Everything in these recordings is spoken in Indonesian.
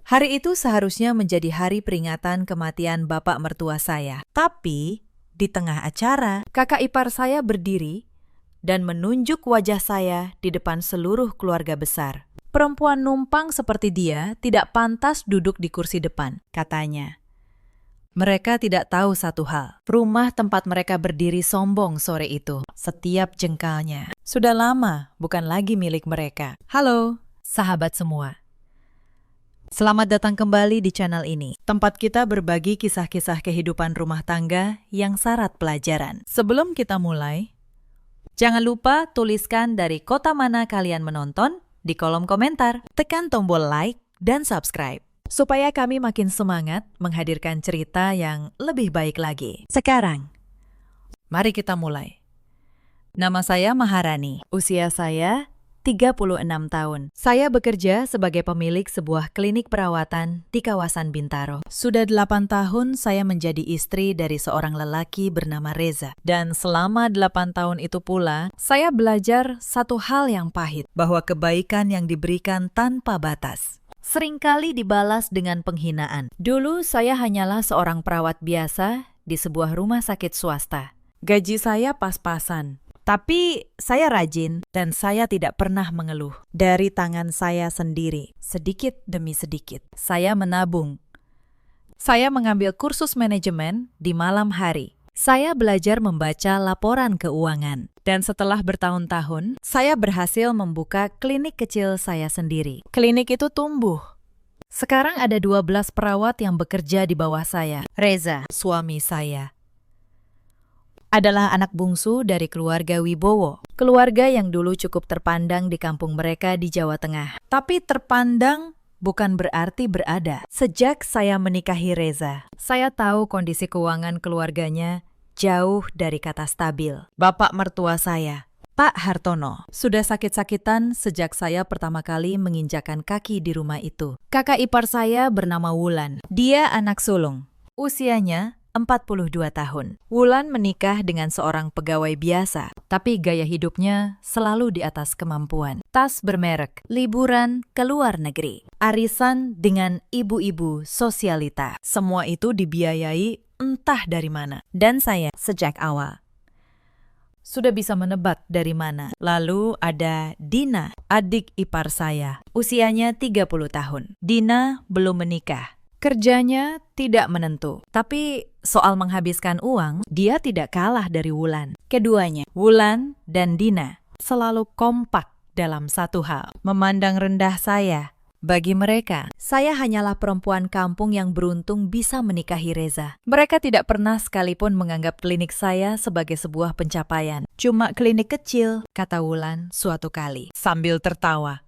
Hari itu seharusnya menjadi hari peringatan kematian bapak mertua saya. Tapi, di tengah acara, kakak ipar saya berdiri dan menunjuk wajah saya di depan seluruh keluarga besar. Perempuan numpang seperti dia tidak pantas duduk di kursi depan, katanya. Mereka tidak tahu satu hal. Rumah tempat mereka berdiri sombong sore itu. Setiap jengkalnya. Sudah lama bukan lagi milik mereka. Halo, sahabat semua. Selamat datang kembali di channel ini. Tempat kita berbagi kisah-kisah kehidupan rumah tangga yang syarat pelajaran. Sebelum kita mulai, jangan lupa tuliskan dari kota mana kalian menonton di kolom komentar. Tekan tombol like dan subscribe, supaya kami makin semangat menghadirkan cerita yang lebih baik lagi. Sekarang, mari kita mulai. Nama saya Maharani. Usia saya 36 tahun. Saya bekerja sebagai pemilik sebuah klinik perawatan di kawasan Bintaro. Sudah 8 tahun saya menjadi istri dari seorang lelaki bernama Reza. Dan selama 8 tahun itu pula, saya belajar satu hal yang pahit, bahwa kebaikan yang diberikan tanpa batas seringkali dibalas dengan penghinaan. Dulu saya hanyalah seorang perawat biasa di sebuah rumah sakit swasta. Gaji saya pas-pasan. Tapi saya rajin dan saya tidak pernah mengeluh. Dari tangan saya sendiri, sedikit demi sedikit, saya menabung. Saya mengambil kursus manajemen di malam hari. Saya belajar membaca laporan keuangan. Dan setelah bertahun-tahun, saya berhasil membuka klinik kecil saya sendiri. Klinik itu tumbuh. Sekarang ada 12 perawat yang bekerja di bawah saya. Reza, suami saya, adalah anak bungsu dari keluarga Wibowo. Keluarga yang dulu cukup terpandang di kampung mereka di Jawa Tengah. Tapi terpandang bukan berarti berada. Sejak saya menikahi Reza, saya tahu kondisi keuangan keluarganya jauh dari kata stabil. Bapak mertua saya, Pak Hartono, sudah sakit-sakitan sejak saya pertama kali menginjakan kaki di rumah itu. Kakak ipar saya bernama Wulan. Dia anak sulung. Usianya 42 tahun. Wulan menikah dengan seorang pegawai biasa, tapi gaya hidupnya selalu di atas kemampuan. Tas bermerek, liburan ke luar negeri, arisan dengan ibu-ibu sosialita. Semua itu dibiayai entah dari mana. Dan saya sejak awal sudah bisa menebak dari mana. Lalu ada Dina, adik ipar saya. Usianya 30 tahun. Dina belum menikah. Kerjanya tidak menentu, tapi soal menghabiskan uang, dia tidak kalah dari Wulan. Keduanya, Wulan dan Dina, selalu kompak dalam satu hal, memandang rendah saya. Bagi mereka, saya hanyalah perempuan kampung yang beruntung bisa menikahi Reza. Mereka tidak pernah sekalipun menganggap klinik saya sebagai sebuah pencapaian. Cuma klinik kecil, kata Wulan suatu kali, sambil tertawa.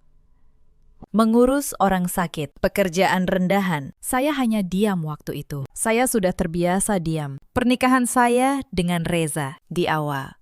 Mengurus orang sakit, pekerjaan rendahan. Saya hanya diam waktu itu. Saya sudah terbiasa diam. Pernikahan saya dengan Reza di awal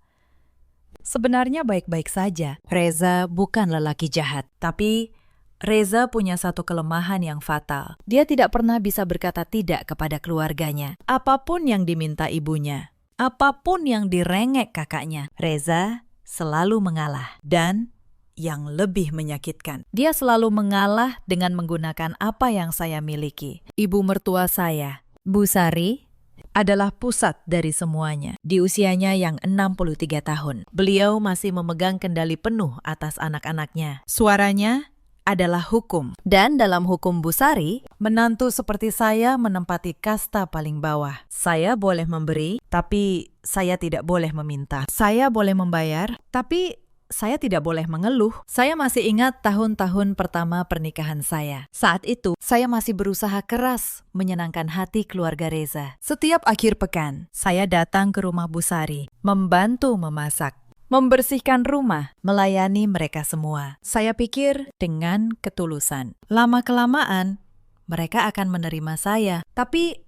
sebenarnya baik-baik saja. Reza bukan lelaki jahat, tapi Reza punya satu kelemahan yang fatal. Dia tidak pernah bisa berkata tidak kepada keluarganya. Apapun yang diminta ibunya, apapun yang direngek kakaknya, Reza selalu mengalah. Dan yang lebih menyakitkan, dia selalu mengalah dengan menggunakan apa yang saya miliki. Ibu mertua saya, Bu Sari, adalah pusat dari semuanya. Di usianya yang 63 tahun, beliau masih memegang kendali penuh atas anak-anaknya. Suaranya adalah hukum. Dan dalam hukum Bu Sari, menantu seperti saya menempati kasta paling bawah. Saya boleh memberi, tapi saya tidak boleh meminta. Saya boleh membayar, tapi saya tidak boleh mengeluh. Saya masih ingat tahun-tahun pertama pernikahan saya. Saat itu, saya masih berusaha keras menyenangkan hati keluarga Reza. Setiap akhir pekan, saya datang ke rumah Bu Sari, membantu memasak, membersihkan rumah, melayani mereka semua. Saya pikir dengan ketulusan. Lama-kelamaan, mereka akan menerima saya. Tapi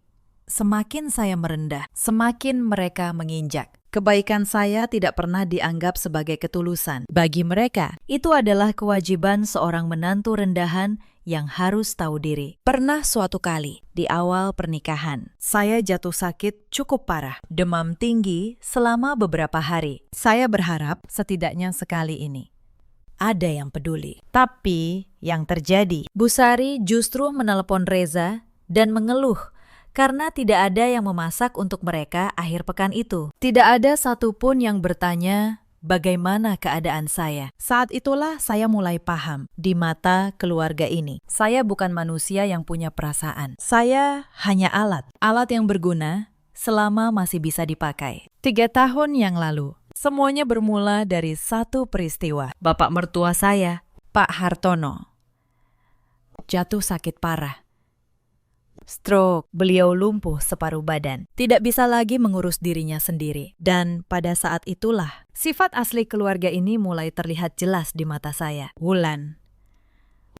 semakin saya merendah, semakin mereka menginjak. Kebaikan saya tidak pernah dianggap sebagai ketulusan. Bagi mereka, itu adalah kewajiban seorang menantu rendahan yang harus tahu diri. Pernah suatu kali, di awal pernikahan, saya jatuh sakit cukup parah. Demam tinggi selama beberapa hari. Saya berharap setidaknya sekali ini ada yang peduli. Tapi yang terjadi, Bu Sari justru menelepon Reza dan mengeluh karena tidak ada yang memasak untuk mereka akhir pekan itu. Tidak ada satupun yang bertanya bagaimana keadaan saya. Saat itulah saya mulai paham, di mata keluarga ini, saya bukan manusia yang punya perasaan. Saya hanya alat yang berguna selama masih bisa dipakai. 3 tahun yang lalu, semuanya bermula dari satu peristiwa. Bapak mertua saya, Pak Hartono, jatuh sakit parah. Stroke, beliau lumpuh separuh badan. Tidak bisa lagi mengurus dirinya sendiri. Dan pada saat itulah, sifat asli keluarga ini mulai terlihat jelas di mata saya. Wulan,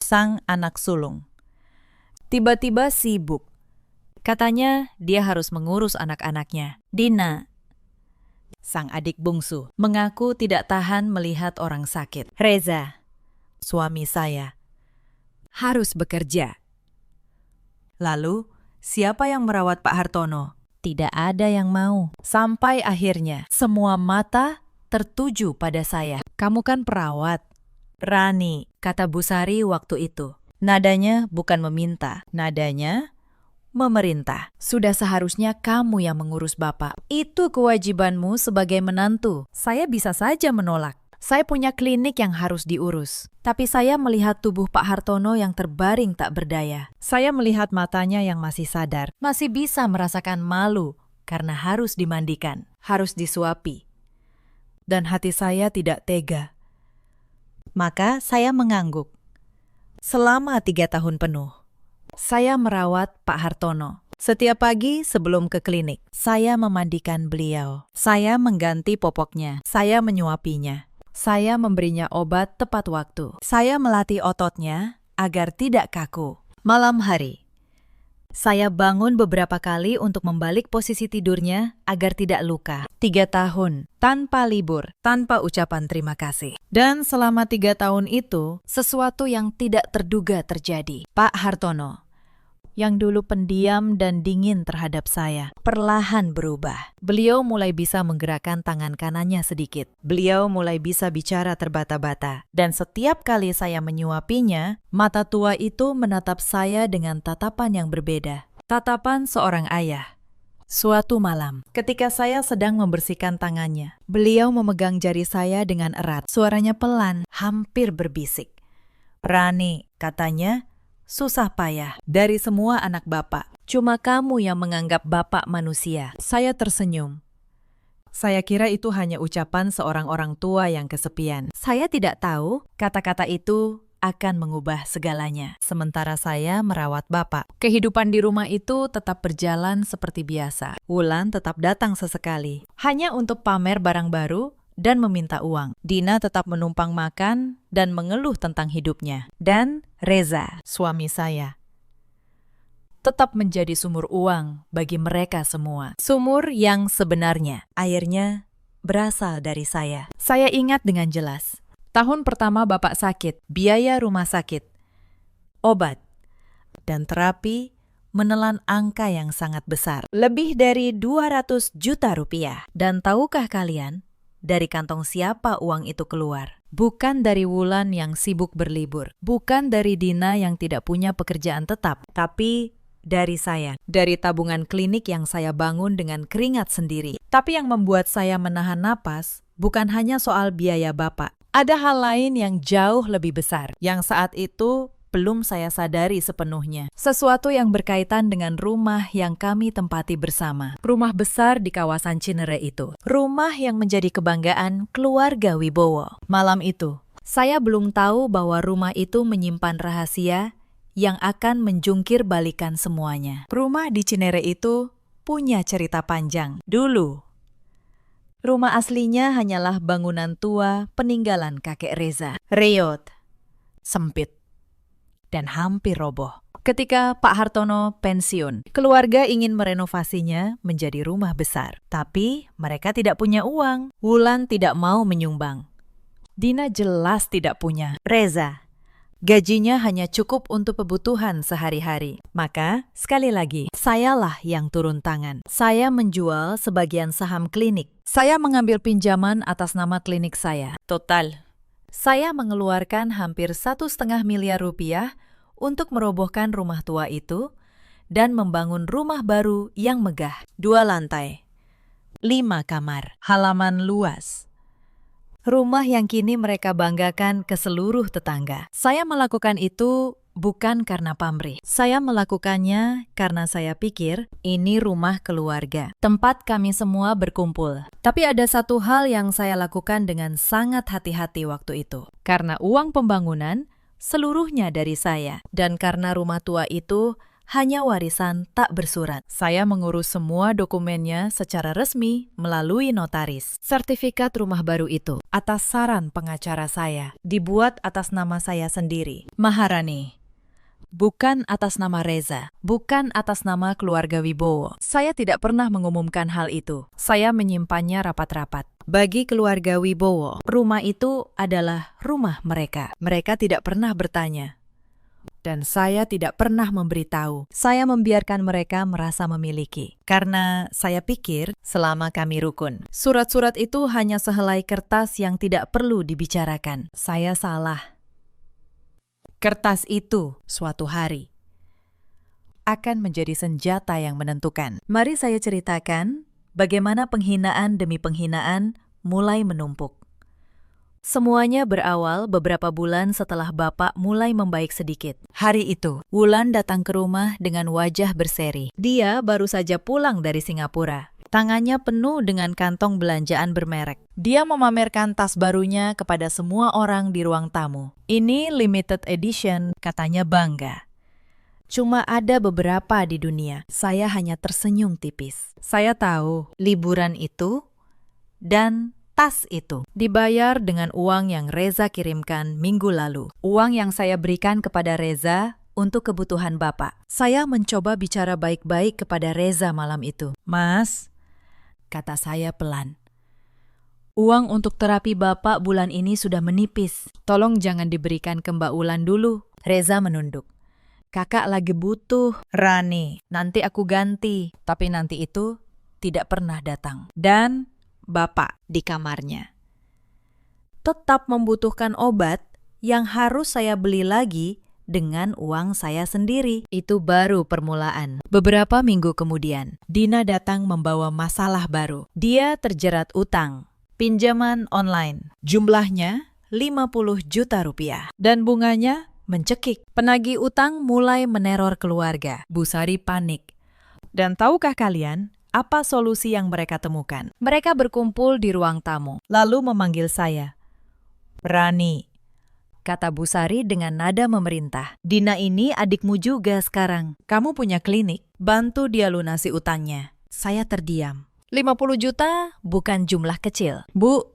sang anak sulung, tiba-tiba sibuk. Katanya dia harus mengurus anak-anaknya. Dina, sang adik bungsu, mengaku tidak tahan melihat orang sakit. Reza, suami saya, harus bekerja. Lalu, siapa yang merawat Pak Hartono? Tidak ada yang mau. Sampai akhirnya, semua mata tertuju pada saya. Kamu kan perawat. Rani, kata Bu Sari waktu itu. Nadanya bukan meminta, nadanya memerintah. Sudah seharusnya kamu yang mengurus Bapak. Itu kewajibanmu sebagai menantu. Saya bisa saja menolak. Saya punya klinik yang harus diurus. Tapi saya melihat tubuh Pak Hartono yang terbaring tak berdaya. Saya melihat matanya yang masih sadar. Masih bisa merasakan malu karena harus dimandikan, harus disuapi. Dan hati saya tidak tega. Maka saya mengangguk. Selama 3 tahun penuh, saya merawat Pak Hartono. Setiap pagi sebelum ke klinik, saya memandikan beliau. Saya mengganti popoknya. Saya menyuapinya. Saya memberinya obat tepat waktu. Saya melatih ototnya agar tidak kaku. Malam hari, saya bangun beberapa kali untuk membalik posisi tidurnya agar tidak luka. 3 tahun, tanpa libur, tanpa ucapan terima kasih. Dan selama 3 tahun itu, sesuatu yang tidak terduga terjadi. Pak Hartono, yang dulu pendiam dan dingin terhadap saya, perlahan berubah. Beliau mulai bisa menggerakkan tangan kanannya sedikit. Beliau mulai bisa bicara terbata-bata. Dan setiap kali saya menyuapinya, mata tua itu menatap saya dengan tatapan yang berbeda. Tatapan seorang ayah. Suatu malam, ketika saya sedang membersihkan tangannya, beliau memegang jari saya dengan erat. Suaranya pelan, hampir berbisik. Rani, katanya, susah payah dari semua anak Bapak. Cuma kamu yang menganggap Bapak manusia. Saya tersenyum. Saya kira itu hanya ucapan seorang orang tua yang kesepian. Saya tidak tahu kata-kata itu akan mengubah segalanya. Sementara saya merawat Bapak. Kehidupan di rumah itu tetap berjalan seperti biasa. Wulan tetap datang sesekali, hanya untuk pamer barang baru dan meminta uang. Dina tetap menumpang makan dan mengeluh tentang hidupnya. Dan Reza, suami saya, tetap menjadi sumur uang bagi mereka semua. Sumur yang sebenarnya airnya berasal dari saya. Saya ingat dengan jelas. Tahun pertama Bapak sakit, biaya rumah sakit, obat, dan terapi menelan angka yang sangat besar. Lebih dari 200 juta rupiah. Dan tahukah kalian, dari kantong siapa uang itu keluar? Bukan dari Wulan yang sibuk berlibur. Bukan dari Dina yang tidak punya pekerjaan tetap. Tapi dari saya. Dari tabungan klinik yang saya bangun dengan keringat sendiri. Tapi yang membuat saya menahan napas bukan hanya soal biaya Bapak. Ada hal lain yang jauh lebih besar. Yang saat itu belum saya sadari sepenuhnya. Sesuatu yang berkaitan dengan rumah yang kami tempati bersama. Rumah besar di kawasan Cinere itu. Rumah yang menjadi kebanggaan keluarga Wibowo. Malam itu, saya belum tahu bahwa rumah itu menyimpan rahasia yang akan menjungkir balikan semuanya. Rumah di Cinere itu punya cerita panjang. Dulu, rumah aslinya hanyalah bangunan tua peninggalan kakek Reza. Reot, sempit, dan hampir roboh. Ketika Pak Hartono pensiun, keluarga ingin merenovasinya menjadi rumah besar. Tapi mereka tidak punya uang. Wulan tidak mau menyumbang. Dina jelas tidak punya. Reza, gajinya hanya cukup untuk kebutuhan sehari-hari. Maka, sekali lagi, sayalah yang turun tangan. Saya menjual sebagian saham klinik. Saya mengambil pinjaman atas nama klinik saya. Total Saya mengeluarkan hampir 1,5 miliar rupiah untuk merobohkan rumah tua itu dan membangun rumah baru yang megah. 2 lantai, 5 kamar, halaman luas. Rumah yang kini mereka banggakan ke seluruh tetangga. Saya melakukan itu bukan karena pamrih. Saya melakukannya karena saya pikir ini rumah keluarga, tempat kami semua berkumpul. Tapi ada satu hal yang saya lakukan dengan sangat hati-hati waktu itu. Karena uang pembangunan seluruhnya dari saya. Dan karena rumah tua itu hanya warisan tak bersurat. Saya mengurus semua dokumennya secara resmi melalui notaris. Sertifikat rumah baru itu, atas saran pengacara saya, dibuat atas nama saya sendiri, Maharani. Bukan atas nama Reza, bukan atas nama keluarga Wibowo. Saya tidak pernah mengumumkan hal itu. Saya menyimpannya rapat-rapat. Bagi keluarga Wibowo, rumah itu adalah rumah mereka. Mereka tidak pernah bertanya. Dan saya tidak pernah memberitahu. Saya membiarkan mereka merasa memiliki. Karena saya pikir selama kami rukun. Surat-surat itu hanya sehelai kertas yang tidak perlu dibicarakan. Saya salah. Kertas itu suatu hari akan menjadi senjata yang menentukan. Mari saya ceritakan bagaimana penghinaan demi penghinaan mulai menumpuk. Semuanya berawal beberapa bulan setelah Bapak mulai membaik sedikit. Hari itu, Wulan datang ke rumah dengan wajah berseri. Dia baru saja pulang dari Singapura. Tangannya penuh dengan kantong belanjaan bermerek. Dia memamerkan tas barunya kepada semua orang di ruang tamu. Ini limited edition, katanya bangga. Cuma ada beberapa di dunia. Saya hanya tersenyum tipis. Saya tahu liburan itu dan tas itu dibayar dengan uang yang Reza kirimkan minggu lalu. Uang yang saya berikan kepada Reza untuk kebutuhan Bapak. Saya mencoba bicara baik-baik kepada Reza malam itu. Mas, kata saya pelan. Uang untuk terapi Bapak bulan ini sudah menipis. Tolong jangan diberikan ke Mbak Wulan dulu. Reza menunduk. Kakak lagi butuh. Rani, nanti aku ganti. Tapi nanti itu tidak pernah datang. Dan Bapak di kamarnya tetap membutuhkan obat yang harus saya beli lagi dengan uang saya sendiri. Itu baru permulaan. Beberapa minggu kemudian, Dina datang membawa masalah baru. Dia terjerat utang, pinjaman online. Jumlahnya 50 juta rupiah. Dan bunganya mencekik. Penagih utang mulai meneror keluarga. Busari panik. Dan tahukah kalian apa solusi yang mereka temukan? Mereka berkumpul di ruang tamu, lalu memanggil saya. Rani, kata Busari dengan nada memerintah. Dina ini adikmu juga sekarang. Kamu punya klinik, bantu dia lunasi utangnya. Saya terdiam. 50 juta bukan jumlah kecil. Bu,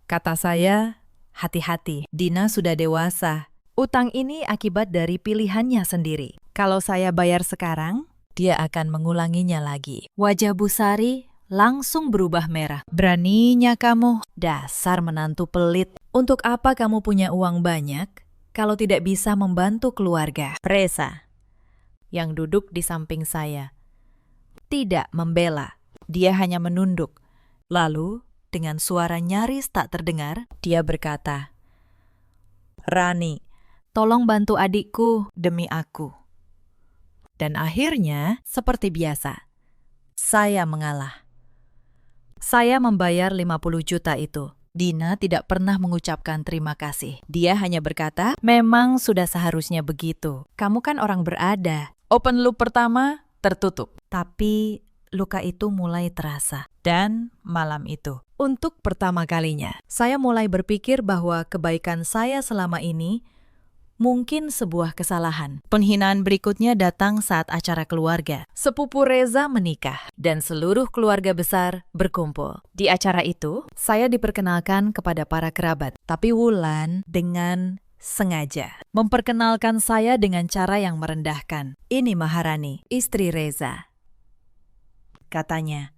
kata saya, hati-hati. Dina sudah dewasa. Utang ini akibat dari pilihannya sendiri. Kalau saya bayar sekarang, dia akan mengulanginya lagi. Wajah Busari langsung berubah merah. Beraninya kamu, dasar menantu pelit. Untuk apa kamu punya uang banyak kalau tidak bisa membantu keluarga? Reza, yang duduk di samping saya, tidak membela. Dia hanya menunduk. Lalu, dengan suara nyaris tak terdengar, dia berkata, Rani, tolong bantu adikku demi aku. Dan akhirnya, seperti biasa, saya mengalah. Saya membayar 50 juta itu. Dina tidak pernah mengucapkan terima kasih. Dia hanya berkata, memang sudah seharusnya begitu. Kamu kan orang berada. Open loop pertama tertutup. Tapi luka itu mulai terasa. Dan malam itu, untuk pertama kalinya, saya mulai berpikir bahwa kebaikan saya selama ini mungkin sebuah kesalahan. Penghinaan berikutnya datang saat acara keluarga. Sepupu Reza menikah dan seluruh keluarga besar berkumpul. Di acara itu, saya diperkenalkan kepada para kerabat. Tapi Wulan dengan sengaja memperkenalkan saya dengan cara yang merendahkan. Ini Maharani, istri Reza. Katanya,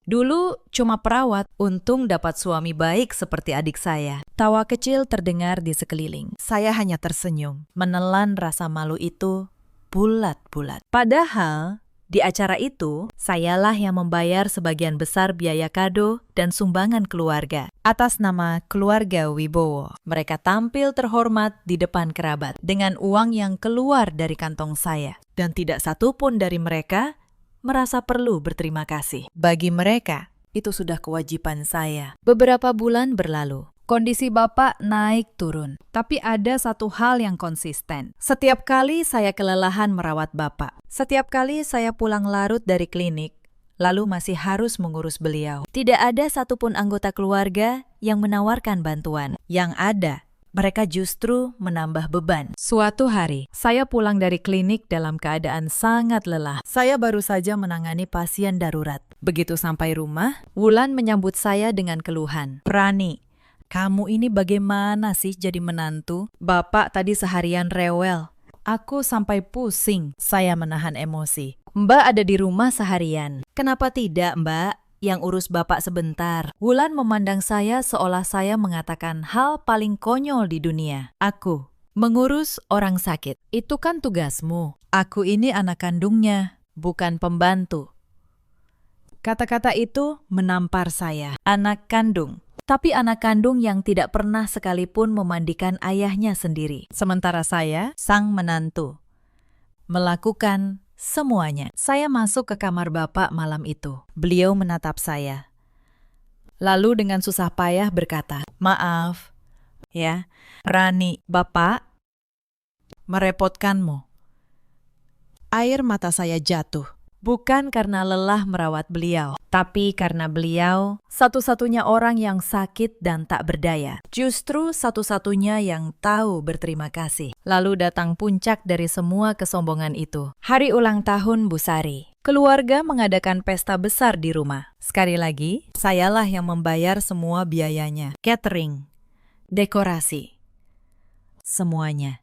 dulu cuma perawat, untung dapat suami baik seperti adik saya. Tawa kecil terdengar di sekeliling. Saya hanya tersenyum, menelan rasa malu itu bulat-bulat. Padahal, Di acara itu, sayalah yang membayar sebagian besar biaya kado dan sumbangan keluarga. Atas nama keluarga Wibowo, mereka tampil terhormat di depan kerabat dengan uang yang keluar dari kantong saya. Dan tidak satu pun dari mereka merasa perlu berterima kasih. Bagi mereka, itu sudah kewajiban saya. Beberapa bulan berlalu. Kondisi Bapak naik turun, tapi ada satu hal yang konsisten. Setiap kali saya kelelahan merawat Bapak, setiap kali saya pulang larut dari klinik, lalu masih harus mengurus beliau. Tidak ada satupun anggota keluarga yang menawarkan bantuan. Yang ada, mereka justru menambah beban. Suatu hari, saya pulang dari klinik dalam keadaan sangat lelah. Saya baru saja menangani pasien darurat. Begitu sampai rumah, Wulan menyambut saya dengan keluhan. "Rani, kamu ini bagaimana sih jadi menantu? Bapak tadi seharian rewel. Aku sampai pusing." Saya menahan emosi. "Mbak ada di rumah seharian. Kenapa tidak, Mbak? Yang urus Bapak sebentar." Wulan memandang saya seolah saya mengatakan hal paling konyol di dunia. "Aku mengurus orang sakit. Itu kan tugasmu. Aku ini anak kandungnya, bukan pembantu." Kata-kata itu menampar saya. Anak kandung. Tapi anak kandung yang tidak pernah sekalipun memandikan ayahnya sendiri. Sementara saya, sang menantu, melakukan semuanya. Saya masuk ke kamar Bapak malam itu. Beliau menatap saya. Lalu dengan susah payah berkata, "Maaf, ya, Rani, Bapak merepotkanmu." Air mata saya jatuh. Bukan karena lelah merawat beliau, tapi karena beliau satu-satunya orang yang sakit dan tak berdaya. Justru satu-satunya yang tahu berterima kasih. Lalu datang puncak dari semua kesombongan itu. Hari ulang tahun Bu Sari. Keluarga mengadakan pesta besar di rumah. Sekali lagi, sayalah yang membayar semua biayanya. Catering, dekorasi, semuanya.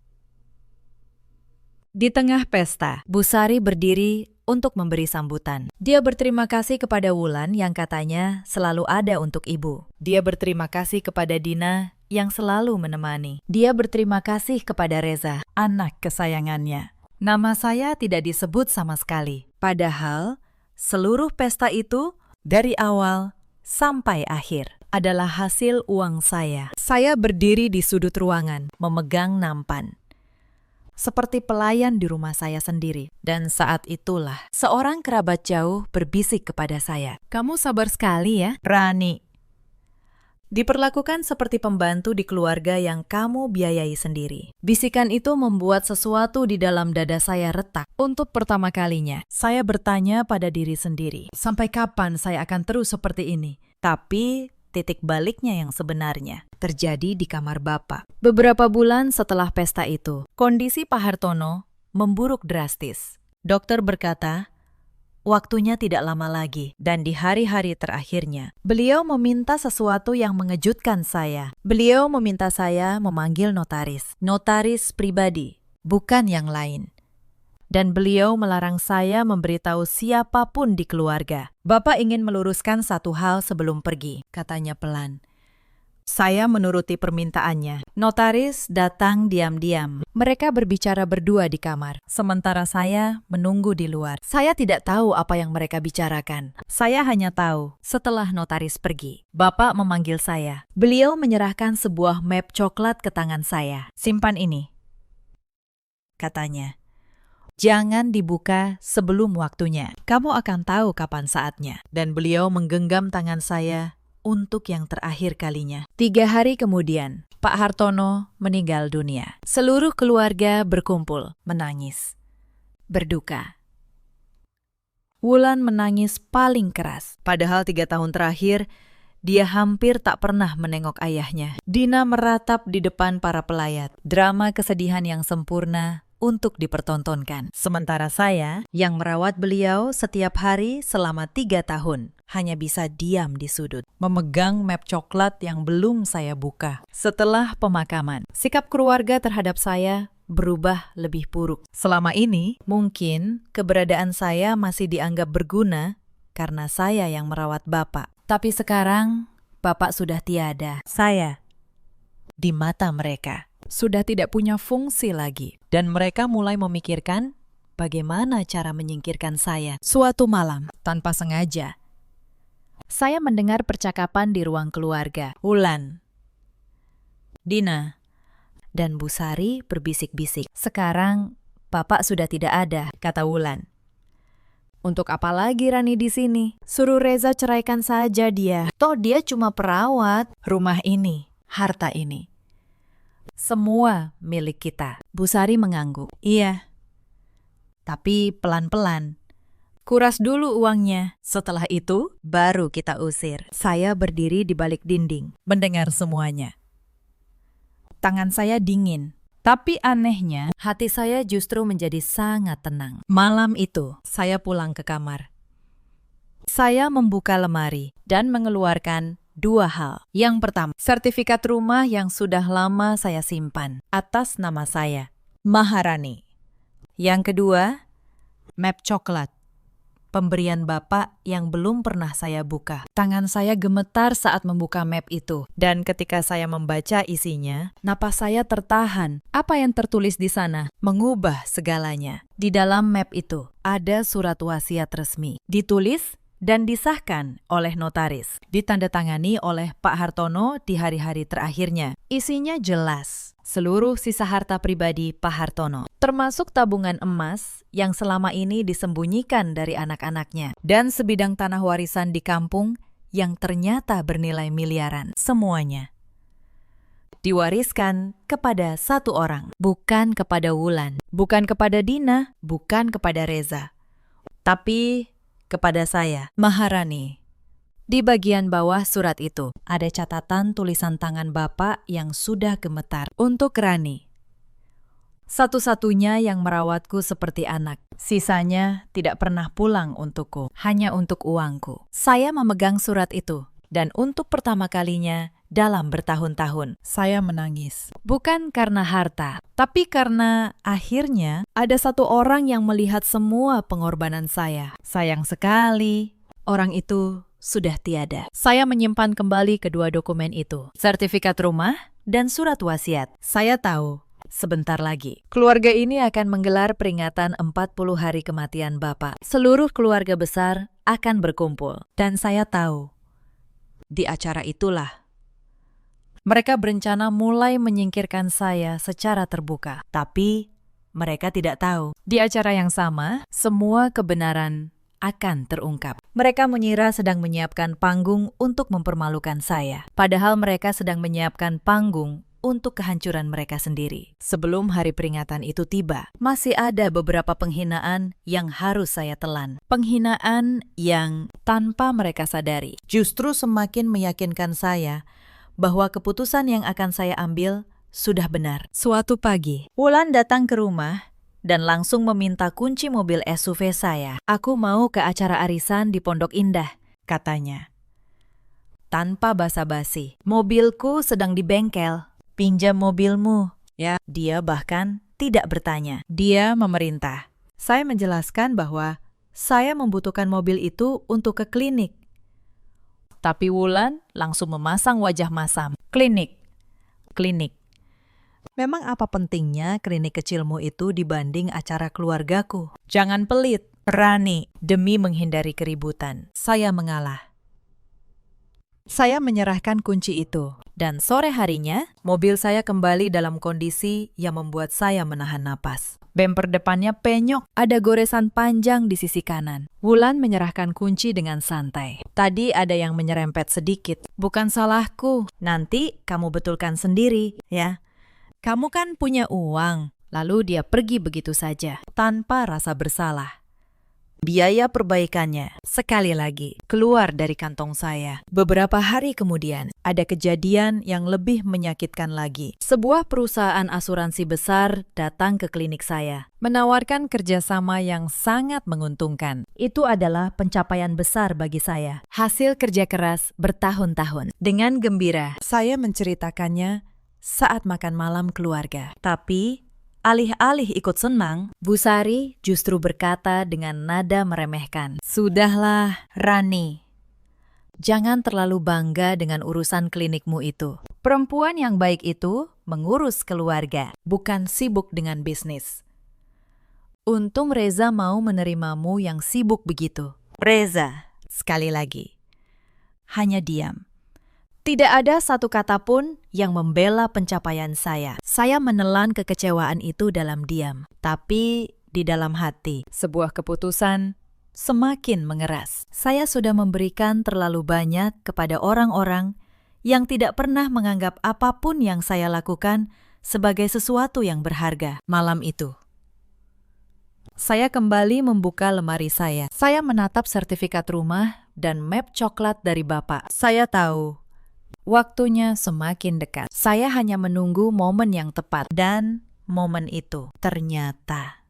Di tengah pesta, Bu Sari berdiri untuk memberi sambutan. Dia berterima kasih kepada Wulan yang katanya selalu ada untuk ibu. Dia berterima kasih kepada Dina yang selalu menemani. Dia berterima kasih kepada Reza, anak kesayangannya. Nama saya tidak disebut sama sekali. Padahal, seluruh pesta itu dari awal sampai akhir adalah hasil uang saya. Saya berdiri di sudut ruangan, memegang nampan. Seperti pelayan di rumah saya sendiri. Dan saat itulah, seorang kerabat jauh berbisik kepada saya. "Kamu sabar sekali ya, Rani. Diperlakukan seperti pembantu di keluarga yang kamu biayai sendiri." Bisikan itu membuat sesuatu di dalam dada saya retak. Untuk pertama kalinya, saya bertanya pada diri sendiri, sampai kapan saya akan terus seperti ini? Tapi titik baliknya yang sebenarnya terjadi di kamar Bapak. Beberapa bulan setelah pesta itu, kondisi Pak Hartono memburuk drastis. Dokter berkata, waktunya tidak lama lagi, dan di hari-hari terakhirnya, beliau meminta sesuatu yang mengejutkan saya. Beliau meminta saya memanggil notaris pribadi, bukan yang lain. Dan beliau melarang saya memberitahu siapapun di keluarga. "Bapak ingin meluruskan satu hal sebelum pergi," katanya pelan. Saya menuruti permintaannya. Notaris datang diam-diam. Mereka berbicara berdua di kamar, sementara saya menunggu di luar. Saya tidak tahu apa yang mereka bicarakan. Saya hanya tahu, setelah notaris pergi, Bapak memanggil saya. Beliau menyerahkan sebuah map coklat ke tangan saya. "Simpan ini," katanya. "Jangan dibuka sebelum waktunya. Kamu akan tahu kapan saatnya." Dan beliau menggenggam tangan saya untuk yang terakhir kalinya. 3 hari kemudian, Pak Hartono meninggal dunia. Seluruh keluarga berkumpul, menangis, berduka. Wulan menangis paling keras. Padahal 3 tahun terakhir, dia hampir tak pernah menengok ayahnya. Dina meratap di depan para pelayat. Drama kesedihan yang sempurna untuk dipertontonkan. Sementara saya, yang merawat beliau setiap hari selama 3 tahun, hanya bisa diam di sudut, memegang map coklat yang belum saya buka. Setelah pemakaman, sikap keluarga terhadap saya berubah lebih buruk. Selama ini, mungkin keberadaan saya masih dianggap berguna karena saya yang merawat Bapak. Tapi sekarang, Bapak sudah tiada. Saya, di mata mereka, sudah tidak punya fungsi lagi. Dan mereka mulai memikirkan bagaimana cara menyingkirkan saya. Suatu malam, tanpa sengaja, saya mendengar percakapan di ruang keluarga. Wulan, Dina, dan Bu Sari berbisik-bisik. Sekarang Bapak sudah tidak ada, kata Wulan. Untuk apa lagi Rani di sini? Suruh Reza ceraikan saja dia. Toh dia cuma perawat. Rumah ini, harta ini, semua milik kita. Bu Sari mengangguk. Iya, tapi pelan-pelan. Kuras dulu uangnya. Setelah itu, baru kita usir. Saya berdiri di balik dinding, mendengar semuanya. Tangan saya dingin. Tapi anehnya, hati saya justru menjadi sangat tenang. Malam itu, saya pulang ke kamar. Saya membuka lemari dan mengeluarkan 2 hal. Yang pertama, sertifikat rumah yang sudah lama saya simpan atas nama saya, Maharani. Yang kedua, map coklat, pemberian Bapak yang belum pernah saya buka. Tangan saya gemetar saat membuka map itu. Dan ketika saya membaca isinya, napas saya tertahan. Apa yang tertulis di sana mengubah segalanya. Di dalam map itu ada surat wasiat resmi. Ditulis dan disahkan oleh notaris. Ditandatangani oleh Pak Hartono di hari-hari terakhirnya. Isinya jelas. Seluruh sisa harta pribadi Pak Hartono, termasuk tabungan emas yang selama ini disembunyikan dari anak-anaknya, dan sebidang tanah warisan di kampung yang ternyata bernilai miliaran. Semuanya diwariskan kepada satu orang, bukan kepada Wulan, bukan kepada Dina, bukan kepada Reza, tapi kepada saya, Maharani. Di bagian bawah surat itu, ada catatan tulisan tangan Bapak yang sudah gemetar. Untuk Rani, satu-satunya yang merawatku seperti anak. Sisanya tidak pernah pulang untukku, hanya untuk uangku. Saya memegang surat itu, dan untuk pertama kalinya dalam bertahun-tahun, saya menangis. Bukan karena harta, tapi karena akhirnya ada satu orang yang melihat semua pengorbanan saya. Sayang sekali, orang itu sudah tiada. Saya menyimpan kembali kedua dokumen itu, sertifikat rumah dan surat wasiat. Saya tahu, sebentar lagi, keluarga ini akan menggelar peringatan 40 hari kematian Bapak. Seluruh keluarga besar akan berkumpul. Dan saya tahu, di acara itulah, mereka berencana mulai menyingkirkan saya secara terbuka. Tapi, mereka tidak tahu, di acara yang sama, semua kebenaran akan terungkap. Mereka mengira sedang menyiapkan panggung untuk mempermalukan saya. Padahal mereka sedang menyiapkan panggung untuk kehancuran mereka sendiri. Sebelum hari peringatan itu tiba, masih ada beberapa penghinaan yang harus saya telan. Penghinaan yang tanpa mereka sadari justru semakin meyakinkan saya bahwa keputusan yang akan saya ambil sudah benar. Suatu pagi, Wulan datang ke rumah dan langsung meminta kunci mobil SUV saya. Aku mau ke acara arisan di Pondok Indah, katanya. Tanpa basa-basi, mobilku sedang di bengkel. Pinjam mobilmu. Ya, dia bahkan tidak bertanya. Dia memerintah. Saya menjelaskan bahwa saya membutuhkan mobil itu untuk ke klinik. Tapi Wulan langsung memasang wajah masam. Klinik. Memang apa pentingnya klinik kecilmu itu dibanding acara keluargaku? Jangan pelit, Rani. Demi menghindari keributan, saya mengalah. Saya menyerahkan kunci itu, dan sore harinya, mobil saya kembali dalam kondisi yang membuat saya menahan napas. Bemper depannya penyok, ada goresan panjang di sisi kanan. Wulan menyerahkan kunci dengan santai. Tadi ada yang menyerempet sedikit. Bukan salahku, nanti kamu betulkan sendiri, ya. Kamu kan punya uang. Lalu dia pergi begitu saja, tanpa rasa bersalah. Biaya perbaikannya, sekali lagi, keluar dari kantong saya. Beberapa hari kemudian, ada kejadian yang lebih menyakitkan lagi. Sebuah perusahaan asuransi besar datang ke klinik saya, menawarkan kerjasama yang sangat menguntungkan. Itu adalah pencapaian besar bagi saya. Hasil kerja keras bertahun-tahun. Dengan gembira, saya menceritakannya saat makan malam keluarga. Tapi alih-alih ikut senang, Bu Sari justru berkata dengan nada meremehkan, "Sudahlah, Rani. Jangan terlalu bangga dengan urusan klinikmu itu. Perempuan yang baik itu mengurus keluarga, bukan sibuk dengan bisnis." Untung Reza mau menerimamu yang sibuk begitu. Reza, sekali lagi, hanya diam. Tidak ada satu kata pun yang membela pencapaian saya. Saya menelan kekecewaan itu dalam diam. Tapi di dalam hati, sebuah keputusan semakin mengeras. Saya sudah memberikan terlalu banyak kepada orang-orang yang tidak pernah menganggap apapun yang saya lakukan sebagai sesuatu yang berharga. Malam itu, saya kembali membuka lemari saya. Saya menatap sertifikat rumah dan map coklat dari Bapak. Saya tahu waktunya semakin dekat. Saya hanya menunggu momen yang tepat. Dan momen itu ternyata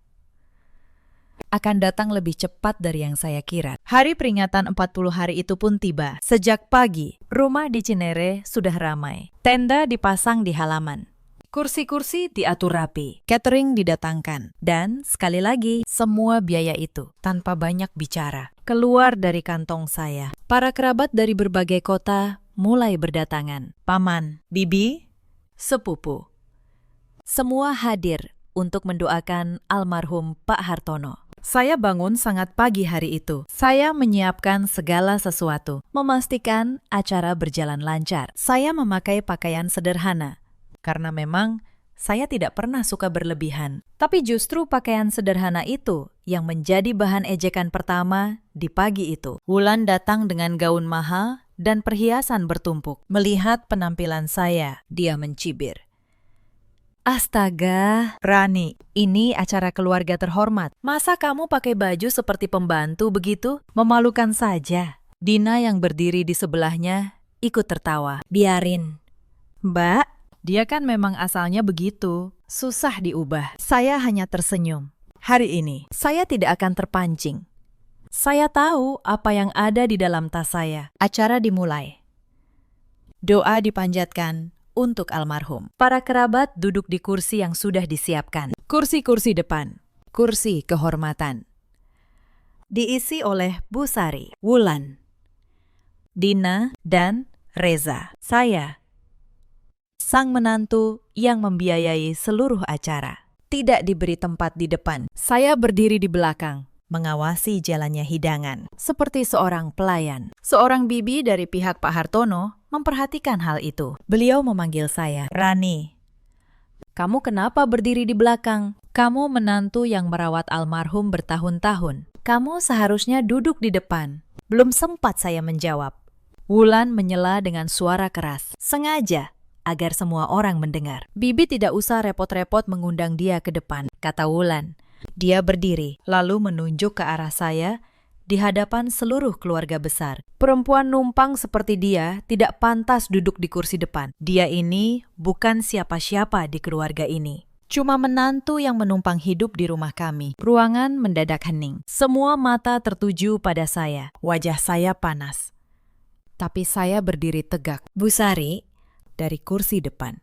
akan datang lebih cepat dari yang saya kira. Hari peringatan 40 hari itu pun tiba. Sejak pagi, rumah di Cinere sudah ramai. Tenda dipasang di halaman. Kursi-kursi diatur rapi. Catering didatangkan. Dan sekali lagi, semua biaya itu tanpa banyak bicara keluar dari kantong saya. Para kerabat dari berbagai kota mulai berdatangan. Paman, bibi, sepupu. Semua hadir untuk mendoakan almarhum Pak Hartono. Saya bangun sangat pagi hari itu. Saya menyiapkan segala sesuatu, memastikan acara berjalan lancar. Saya memakai pakaian sederhana, karena memang saya tidak pernah suka berlebihan. Tapi justru pakaian sederhana itu yang menjadi bahan ejekan pertama di pagi itu. Wulan datang dengan gaun mahal dan perhiasan bertumpuk. Melihat penampilan saya, dia mencibir. Astaga, Rani, ini acara keluarga terhormat. Masa kamu pakai baju seperti pembantu begitu? Memalukan saja. Dina yang berdiri di sebelahnya ikut tertawa. Biarin. Mbak, dia kan memang asalnya begitu. Susah diubah. Saya hanya tersenyum. Hari ini, saya tidak akan terpancing. Saya tahu apa yang ada di dalam tas saya. Acara dimulai. Doa dipanjatkan untuk almarhum. Para kerabat duduk di kursi yang sudah disiapkan. Kursi-kursi depan. Kursi kehormatan. Diisi oleh Bu Sari, Wulan, Dina, dan Reza. Saya, sang menantu yang membiayai seluruh acara. Tidak diberi tempat di depan. Saya berdiri di belakang, mengawasi jalannya hidangan. Seperti seorang pelayan. Seorang bibi dari pihak Pak Hartono memperhatikan hal itu. Beliau memanggil saya, Rani. Kamu kenapa berdiri di belakang? Kamu menantu yang merawat almarhum bertahun-tahun. Kamu seharusnya duduk di depan. Belum sempat saya menjawab. Wulan menyela dengan suara keras. Sengaja, agar semua orang mendengar. Bibi tidak usah repot-repot mengundang dia ke depan, kata Wulan. Dia berdiri, lalu menunjuk ke arah saya di hadapan seluruh keluarga besar. Perempuan numpang seperti dia tidak pantas duduk di kursi depan. Dia ini bukan siapa-siapa di keluarga ini. Cuma menantu yang menumpang hidup di rumah kami. Ruangan mendadak hening. Semua mata tertuju pada saya. Wajah saya panas. Tapi saya berdiri tegak. Bu Sari, dari kursi depan,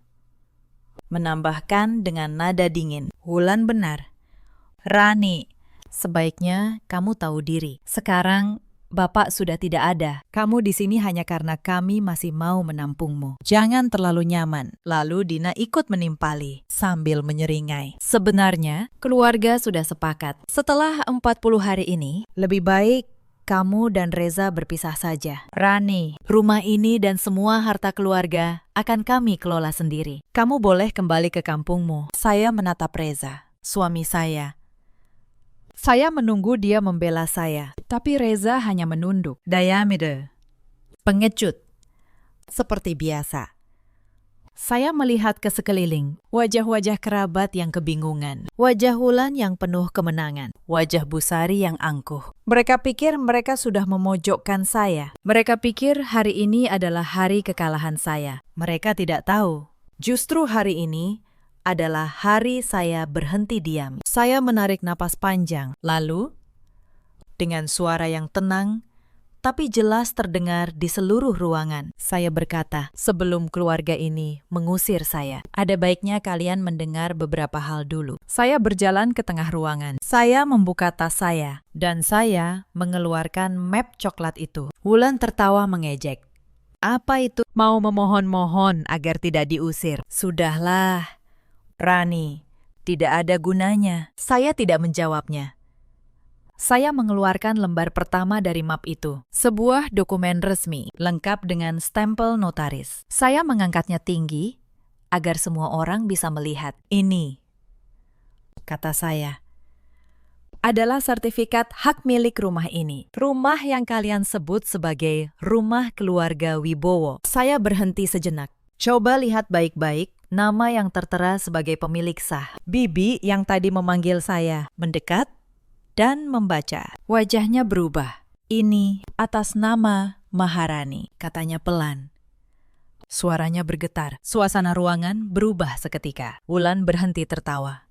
menambahkan dengan nada dingin. Wulan benar. Rani, sebaiknya kamu tahu diri. Sekarang Bapak sudah tidak ada. Kamu di sini hanya karena kami masih mau menampungmu. Jangan terlalu nyaman. Lalu Dina ikut menimpali sambil menyeringai. Sebenarnya keluarga sudah sepakat. Setelah 40 hari ini, lebih baik kamu dan Reza berpisah saja. Rani, rumah ini dan semua harta keluarga akan kami kelola sendiri. Kamu boleh kembali ke kampungmu. Saya menatap Reza, suami saya. Saya menunggu dia membela saya, tapi Reza hanya menunduk. Dayamide. Pengecut. Seperti biasa. Saya melihat ke sekeliling, wajah-wajah kerabat yang kebingungan, wajah Wulan yang penuh kemenangan, wajah Bu Sari yang angkuh. Mereka pikir mereka sudah memojokkan saya. Mereka pikir hari ini adalah hari kekalahan saya. Mereka tidak tahu, justru hari ini adalah hari saya berhenti diam. Saya menarik napas panjang, lalu dengan suara yang tenang, tapi jelas terdengar di seluruh ruangan, saya berkata, sebelum keluarga ini mengusir saya, ada baiknya kalian mendengar beberapa hal dulu. Saya berjalan ke tengah ruangan. Saya membuka tas saya, dan saya mengeluarkan map coklat itu. Wulan tertawa mengejek. Apa itu? Mau memohon-mohon agar tidak diusir? Sudahlah, Rani, Tidak ada gunanya. Saya tidak menjawabnya. Saya mengeluarkan lembar pertama dari map itu. Sebuah dokumen resmi, lengkap dengan stempel notaris. Saya mengangkatnya tinggi, agar semua orang bisa melihat. Ini, kata saya, adalah sertifikat hak milik rumah ini. Rumah yang kalian sebut sebagai rumah keluarga Wibowo. Saya berhenti sejenak. Coba lihat baik-baik nama yang tertera sebagai pemilik sah. Bibi yang tadi memanggil saya mendekat dan membaca. Wajahnya berubah. Ini atas nama Maharani, katanya pelan. Suaranya bergetar. Suasana ruangan berubah seketika. Wulan berhenti tertawa.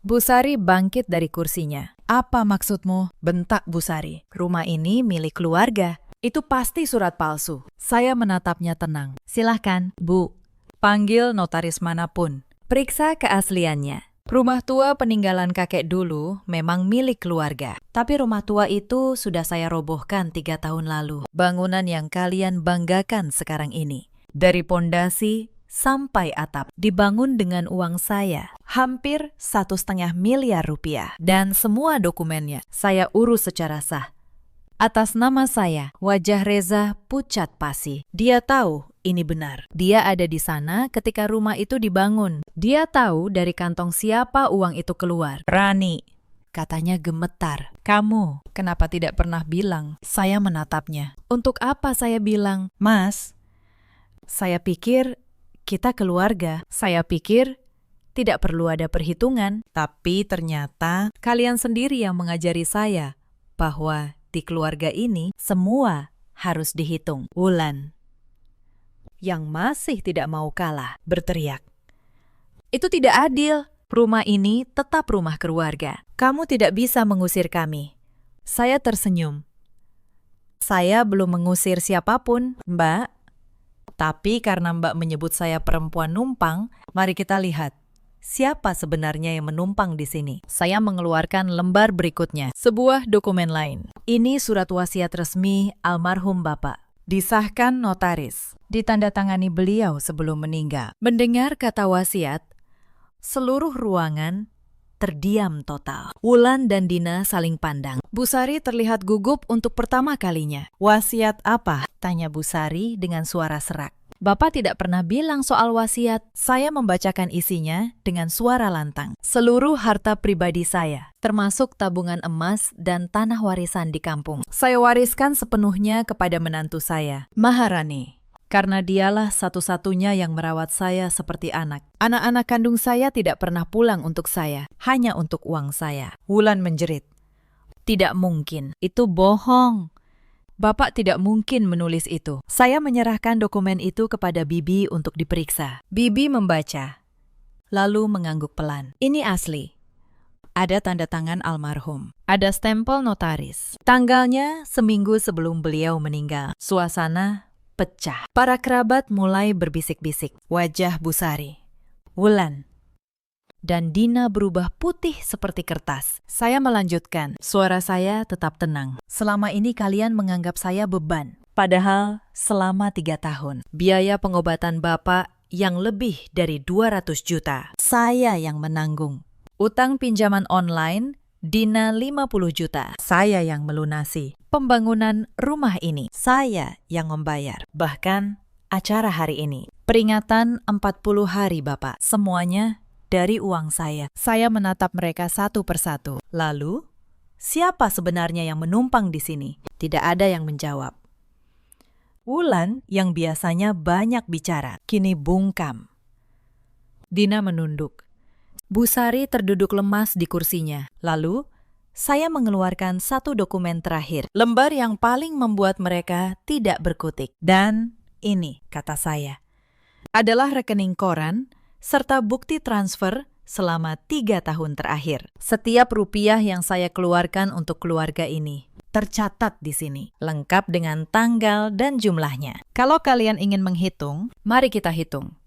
Bu Sari bangkit dari kursinya. Apa maksudmu? Bentak Bu Sari. Rumah ini milik keluarga. Itu pasti surat palsu. Saya menatapnya tenang. Silahkan, Bu. Panggil notaris manapun. Periksa keasliannya. Rumah tua peninggalan kakek dulu memang milik keluarga. Tapi rumah tua itu sudah saya robohkan 3 tahun lalu. Bangunan yang kalian banggakan sekarang ini. Dari pondasi sampai atap dibangun dengan uang saya. Hampir 1,5 miliar rupiah. Dan semua dokumennya saya urus secara sah. Atas nama saya, wajah Reza pucat pasi. Dia tahu ini benar. Dia ada di sana ketika rumah itu dibangun. Dia tahu dari kantong siapa uang itu keluar. Rani, katanya gemetar. Kamu, kenapa tidak pernah bilang? Saya menatapnya. Untuk apa saya bilang? Mas, saya pikir kita keluarga. Saya pikir tidak perlu ada perhitungan. Tapi ternyata kalian sendiri yang mengajari saya bahwa di keluarga ini semua harus dihitung. Wulan, yang masih tidak mau kalah, berteriak. Itu tidak adil. Rumah ini tetap rumah keluarga. Kamu tidak bisa mengusir kami. Saya tersenyum. Saya belum mengusir siapapun, Mbak. Tapi karena Mbak menyebut saya perempuan numpang, mari kita lihat. Siapa sebenarnya yang menumpang di sini? Saya mengeluarkan lembar berikutnya, sebuah dokumen lain. Ini surat wasiat resmi almarhum Bapak. Disahkan notaris. Ditandatangani beliau sebelum meninggal. Mendengar kata wasiat, seluruh ruangan terdiam total. Wulan dan Dina saling pandang. Bu Sari terlihat gugup untuk pertama kalinya. Wasiat apa? Tanya Bu Sari dengan suara serak. Bapak tidak pernah bilang soal wasiat. Saya membacakan isinya dengan suara lantang. Seluruh harta pribadi saya, termasuk tabungan emas dan tanah warisan di kampung, saya wariskan sepenuhnya kepada menantu saya, Maharani. Karena dialah satu-satunya yang merawat saya seperti anak. Anak-anak kandung saya tidak pernah pulang untuk saya, hanya untuk uang saya. Wulan menjerit. Tidak mungkin, itu bohong. Bapak tidak mungkin menulis itu. Saya menyerahkan dokumen itu kepada Bibi untuk diperiksa. Bibi membaca, lalu mengangguk pelan. Ini asli. Ada tanda tangan almarhum. Ada stempel notaris. Tanggalnya seminggu sebelum beliau meninggal. Suasana pecah. Para kerabat mulai berbisik-bisik. Wajah Bu Sari, Wulan, dan Dina berubah putih seperti kertas. Saya melanjutkan. Suara saya tetap tenang. Selama ini kalian menganggap saya beban. Padahal selama 3 tahun, biaya pengobatan Bapak yang lebih dari 200 juta. Saya yang menanggung. Utang pinjaman online, Dina 50 juta. Saya yang melunasi. Pembangunan rumah ini, saya yang membayar. Bahkan acara hari ini. Peringatan 40 hari Bapak. Semuanya dari uang saya. Saya menatap mereka satu persatu. Lalu, siapa sebenarnya yang menumpang di sini? Tidak ada yang menjawab. Wulan yang biasanya banyak bicara, kini bungkam. Dina menunduk. Bu Sari terduduk lemas di kursinya. Lalu, saya mengeluarkan satu dokumen terakhir. Lembar yang paling membuat mereka tidak berkutik. Dan ini, kata saya, adalah rekening koran serta bukti transfer selama 3 tahun terakhir. Setiap rupiah yang saya keluarkan untuk keluarga ini tercatat di sini, lengkap dengan tanggal dan jumlahnya. Kalau kalian ingin menghitung, mari kita hitung.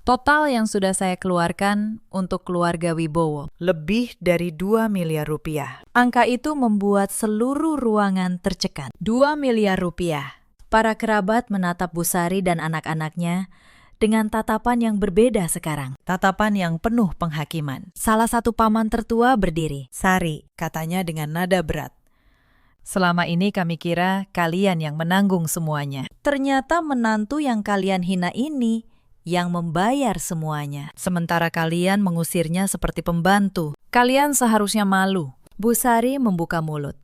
Total yang sudah saya keluarkan untuk keluarga Wibowo, lebih dari 2 miliar rupiah. Angka itu membuat seluruh ruangan tercekat. 2 miliar rupiah. Para kerabat menatap Bu Sari dan anak-anaknya dengan tatapan yang berbeda sekarang. Tatapan yang penuh penghakiman. Salah satu paman tertua berdiri. "Sari," katanya dengan nada berat. "Selama ini kami kira kalian yang menanggung semuanya. Ternyata menantu yang kalian hina ini yang membayar semuanya. Sementara kalian mengusirnya seperti pembantu. Kalian seharusnya malu." Bu Sari membuka mulut,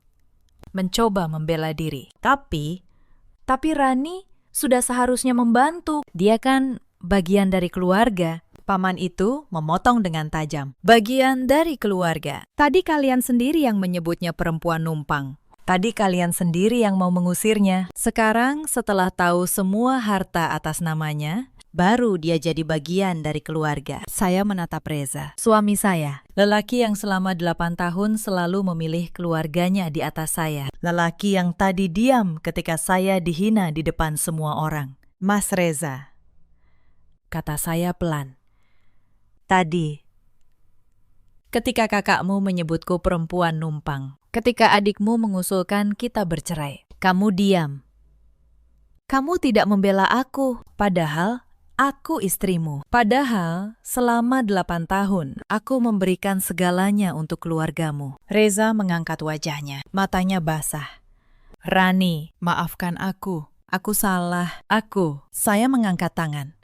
mencoba membela diri. Tapi Rani sudah seharusnya membantu. Dia kan bagian dari keluarga. Paman itu memotong dengan tajam. "Bagian dari keluarga. Tadi kalian sendiri yang menyebutnya perempuan numpang. Tadi kalian sendiri yang mau mengusirnya. Sekarang setelah tahu semua harta atas namanya, baru dia jadi bagian dari keluarga." Saya menatap Reza, suami saya. Lelaki yang selama 8 tahun selalu memilih keluarganya di atas saya. Lelaki yang tadi diam ketika saya dihina di depan semua orang. "Mas Reza," kata saya pelan. "Tadi, ketika kakakmu menyebutku perempuan numpang, ketika adikmu mengusulkan kita bercerai, kamu diam. Kamu tidak membela aku, padahal aku istrimu. Padahal selama 8 tahun aku memberikan segalanya untuk keluargamu." Reza mengangkat wajahnya, matanya basah. "Rani, maafkan aku. Aku salah. Saya mengangkat tangan,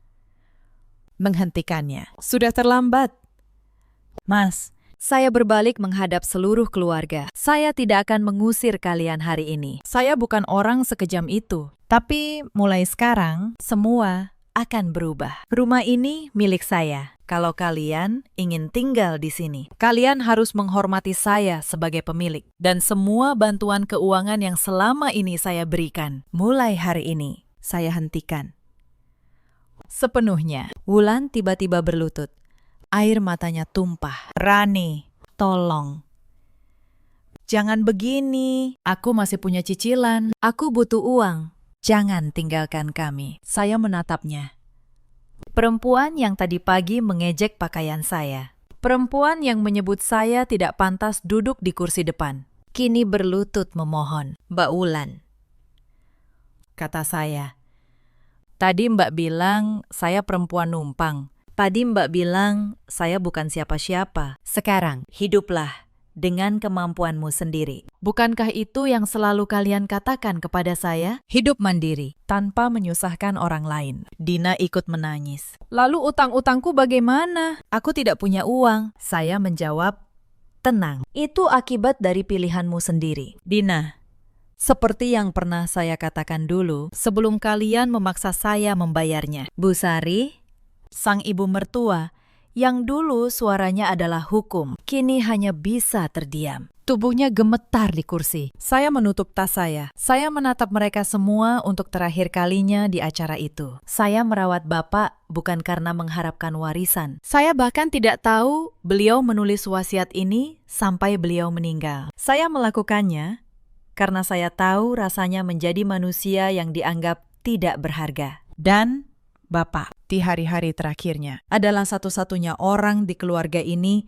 menghentikannya. "Sudah terlambat." "Mas," saya berbalik menghadap seluruh keluarga. "Saya tidak akan mengusir kalian hari ini. Saya bukan orang sekejam itu. Tapi mulai sekarang, semua akan berubah. Rumah ini milik saya. Kalau kalian ingin tinggal di sini, kalian harus menghormati saya sebagai pemilik. Dan semua bantuan keuangan yang selama ini saya berikan, mulai hari ini, saya hentikan sepenuhnya." Wulan tiba-tiba berlutut. Air matanya tumpah. "Rani, tolong. Jangan begini. Aku masih punya cicilan. Aku butuh uang. Jangan tinggalkan kami." Saya menatapnya. Perempuan yang tadi pagi mengejek pakaian saya. Perempuan yang menyebut saya tidak pantas duduk di kursi depan. Kini berlutut memohon. "Mbak Wulan," kata saya. "Tadi Mbak bilang saya perempuan numpang. Tadi Mbak bilang saya bukan siapa-siapa. Sekarang, hiduplah dengan kemampuanmu sendiri. Bukankah itu yang selalu kalian katakan kepada saya? Hidup mandiri, tanpa menyusahkan orang lain." Dina ikut menangis. "Lalu utang-utangku bagaimana?" "Aku tidak punya uang." Saya menjawab, "Tenang, itu akibat dari pilihanmu sendiri." "Dina, seperti yang pernah saya katakan dulu, sebelum kalian memaksa saya membayarnya, Bu Sari, sang ibu mertua, yang dulu suaranya adalah hukum, kini hanya bisa terdiam." Tubuhnya gemetar di kursi. Saya menutup tas saya. Saya menatap mereka semua untuk terakhir kalinya di acara itu. Saya merawat Bapak bukan karena mengharapkan warisan. Saya bahkan tidak tahu beliau menulis wasiat ini sampai beliau meninggal. Saya melakukannya karena saya tahu rasanya menjadi manusia yang dianggap tidak berharga. Dan Bapak, di hari-hari terakhirnya, adalah satu-satunya orang di keluarga ini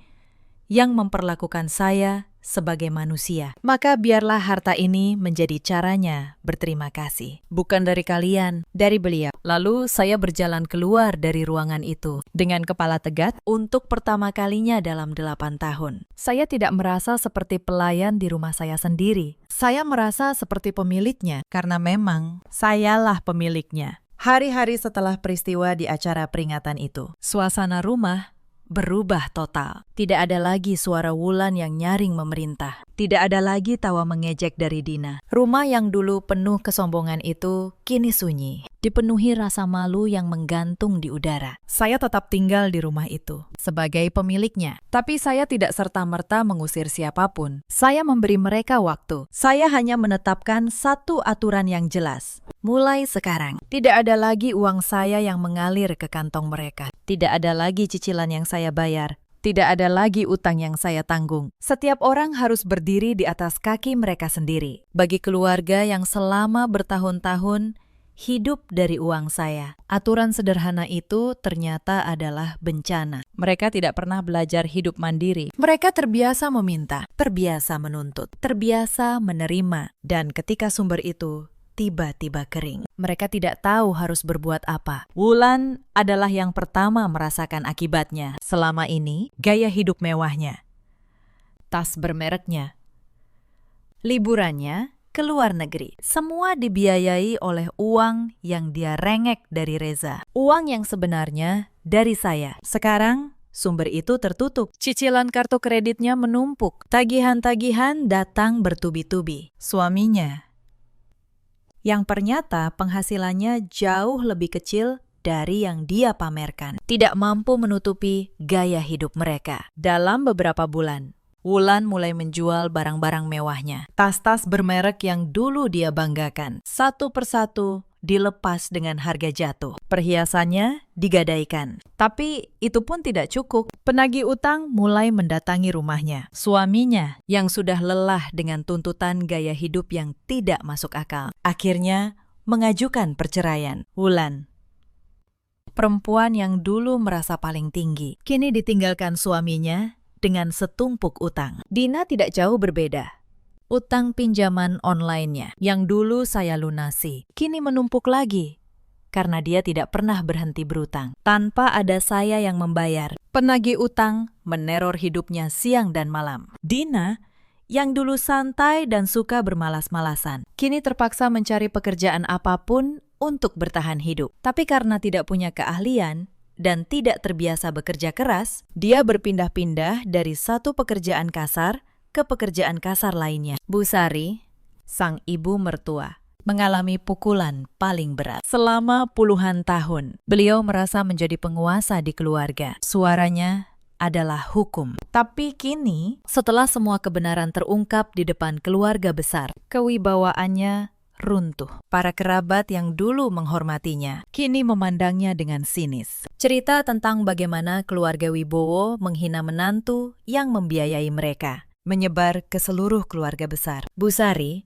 yang memperlakukan saya sebagai manusia. Maka biarlah harta ini menjadi caranya berterima kasih. Bukan dari kalian, dari beliau. Lalu saya berjalan keluar dari ruangan itu dengan kepala tegak untuk pertama kalinya dalam 8 tahun. Saya tidak merasa seperti pelayan di rumah saya sendiri. Saya merasa seperti pemiliknya karena memang sayalah pemiliknya. Hari-hari setelah peristiwa di acara peringatan itu, suasana rumah berubah total. Tidak ada lagi suara Wulan yang nyaring memerintah. Tidak ada lagi tawa mengejek dari Dina. Rumah yang dulu penuh kesombongan itu kini sunyi, dipenuhi rasa malu yang menggantung di udara. Saya tetap tinggal di rumah itu sebagai pemiliknya, tapi saya tidak serta-merta mengusir siapapun. Saya memberi mereka waktu. Saya hanya menetapkan satu aturan yang jelas. Mulai sekarang, tidak ada lagi uang saya yang mengalir ke kantong mereka. Tidak ada lagi cicilan yang saya bayar. Tidak ada lagi utang yang saya tanggung. Setiap orang harus berdiri di atas kaki mereka sendiri. Bagi keluarga yang selama bertahun-tahun hidup dari uang saya, aturan sederhana itu ternyata adalah bencana. Mereka tidak pernah belajar hidup mandiri. Mereka terbiasa meminta, terbiasa menuntut, terbiasa menerima. Dan ketika sumber itu tiba-tiba kering. Mereka tidak tahu harus berbuat apa. Wulan adalah yang pertama merasakan akibatnya. Selama ini, gaya hidup mewahnya, tas bermereknya, liburannya ke luar negeri, semua dibiayai oleh uang yang dia rengek dari Reza. Uang yang sebenarnya dari saya. Sekarang, sumber itu tertutup. Cicilan kartu kreditnya menumpuk. Tagihan-tagihan datang bertubi-tubi. Suaminya, yang ternyata penghasilannya jauh lebih kecil dari yang dia pamerkan, tidak mampu menutupi gaya hidup mereka. Dalam beberapa bulan, Wulan mulai menjual barang-barang mewahnya. Tas-tas bermerek yang dulu dia banggakan. Satu persatu dilepas dengan harga jatuh. Perhiasannya digadaikan. Tapi itu pun tidak cukup. Penagih utang mulai mendatangi rumahnya. Suaminya yang sudah lelah dengan tuntutan gaya hidup yang tidak masuk akal, akhirnya mengajukan perceraian. Wulan, perempuan yang dulu merasa paling tinggi, kini ditinggalkan suaminya dengan setumpuk utang. Dina tidak jauh berbeda. Utang pinjaman online-nya yang dulu saya lunasi, kini menumpuk lagi karena dia tidak pernah berhenti berutang. Tanpa ada saya yang membayar, penagih utang meneror hidupnya siang dan malam. Dina, yang dulu santai dan suka bermalas-malasan, kini terpaksa mencari pekerjaan apapun untuk bertahan hidup. Tapi karena tidak punya keahlian dan tidak terbiasa bekerja keras, dia berpindah-pindah dari satu pekerjaan kasar ke pekerjaan kasar lainnya. Bu Sari, sang ibu mertua, mengalami pukulan paling berat. Selama puluhan tahun, beliau merasa menjadi penguasa di keluarga. Suaranya adalah hukum. Tapi kini, setelah semua kebenaran terungkap di depan keluarga besar, kewibawaannya runtuh. Para kerabat yang dulu menghormatinya, kini memandangnya dengan sinis. Cerita tentang bagaimana keluarga Wibowo menghina menantu yang membiayai mereka, menyebar ke seluruh keluarga besar. Bu Sari,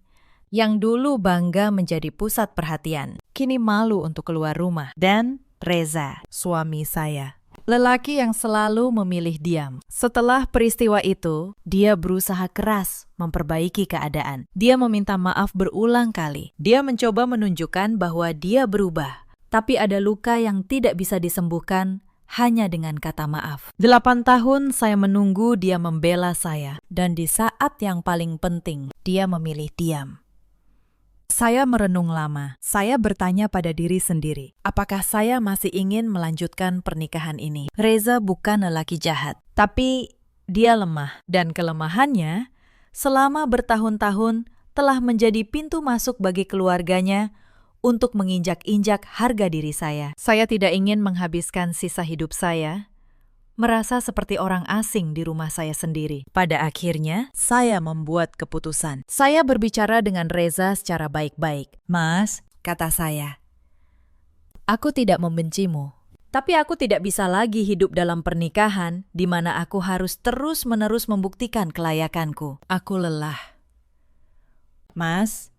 yang dulu bangga menjadi pusat perhatian, kini malu untuk keluar rumah. Dan Reza, suami saya, lelaki yang selalu memilih diam. Setelah peristiwa itu, dia berusaha keras memperbaiki keadaan. Dia meminta maaf berulang kali. Dia mencoba menunjukkan bahwa dia berubah. Tapi ada luka yang tidak bisa disembuhkan hanya dengan kata maaf. 8 tahun saya menunggu dia membela saya. Dan di saat yang paling penting, dia memilih diam. Saya merenung lama. Saya bertanya pada diri sendiri, apakah saya masih ingin melanjutkan pernikahan ini? Reza bukan lelaki jahat, tapi dia lemah. Dan kelemahannya selama bertahun-tahun telah menjadi pintu masuk bagi keluarganya untuk menginjak-injak harga diri saya. Saya tidak ingin menghabiskan sisa hidup saya merasa seperti orang asing di rumah saya sendiri. Pada akhirnya, saya membuat keputusan. Saya berbicara dengan Reza secara baik-baik. Mas, kata saya, aku tidak membencimu. Tapi aku tidak bisa lagi hidup dalam pernikahan di mana aku harus terus-menerus membuktikan kelayakanku. Aku lelah. Mas,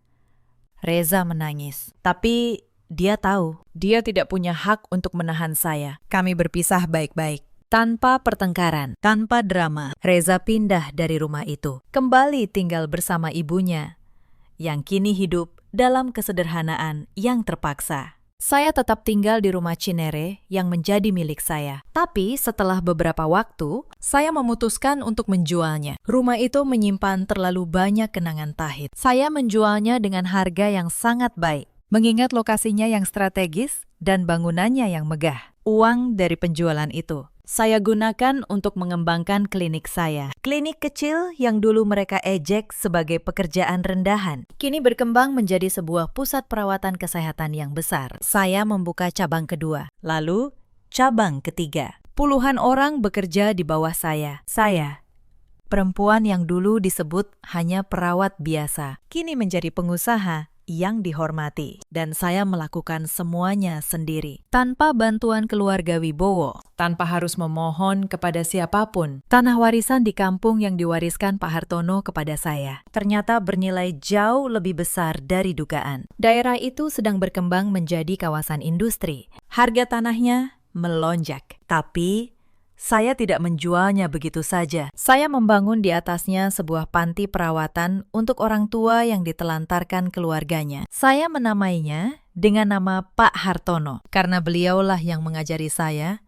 Reza menangis. Tapi dia tahu, dia tidak punya hak untuk menahan saya. Kami berpisah baik-baik. Tanpa pertengkaran, tanpa drama, Reza pindah dari rumah itu. Kembali tinggal bersama ibunya, yang kini hidup dalam kesederhanaan yang terpaksa. Saya tetap tinggal di rumah Cinere yang menjadi milik saya. Tapi setelah beberapa waktu, saya memutuskan untuk menjualnya. Rumah itu menyimpan terlalu banyak kenangan pahit. Saya menjualnya dengan harga yang sangat baik, mengingat lokasinya yang strategis dan bangunannya yang megah. Uang dari penjualan itu saya gunakan untuk mengembangkan klinik saya. Klinik kecil yang dulu mereka ejek sebagai pekerjaan rendahan, kini berkembang menjadi sebuah pusat perawatan kesehatan yang besar. Saya membuka cabang kedua, lalu cabang ketiga. Puluhan orang bekerja di bawah saya. Saya, perempuan yang dulu disebut hanya perawat biasa, kini menjadi pengusaha yang dihormati. Dan saya melakukan semuanya sendiri, tanpa bantuan keluarga Wibowo, tanpa harus memohon kepada siapapun. Tanah warisan di kampung yang diwariskan Pak Hartono kepada saya ternyata bernilai jauh lebih besar dari dugaan. Daerah itu sedang berkembang menjadi kawasan industri. Harga tanahnya melonjak, tapi saya tidak menjualnya begitu saja. Saya membangun di atasnya sebuah panti perawatan untuk orang tua yang ditelantarkan keluarganya. Saya menamainya dengan nama Pak Hartono, karena beliaulah yang mengajari saya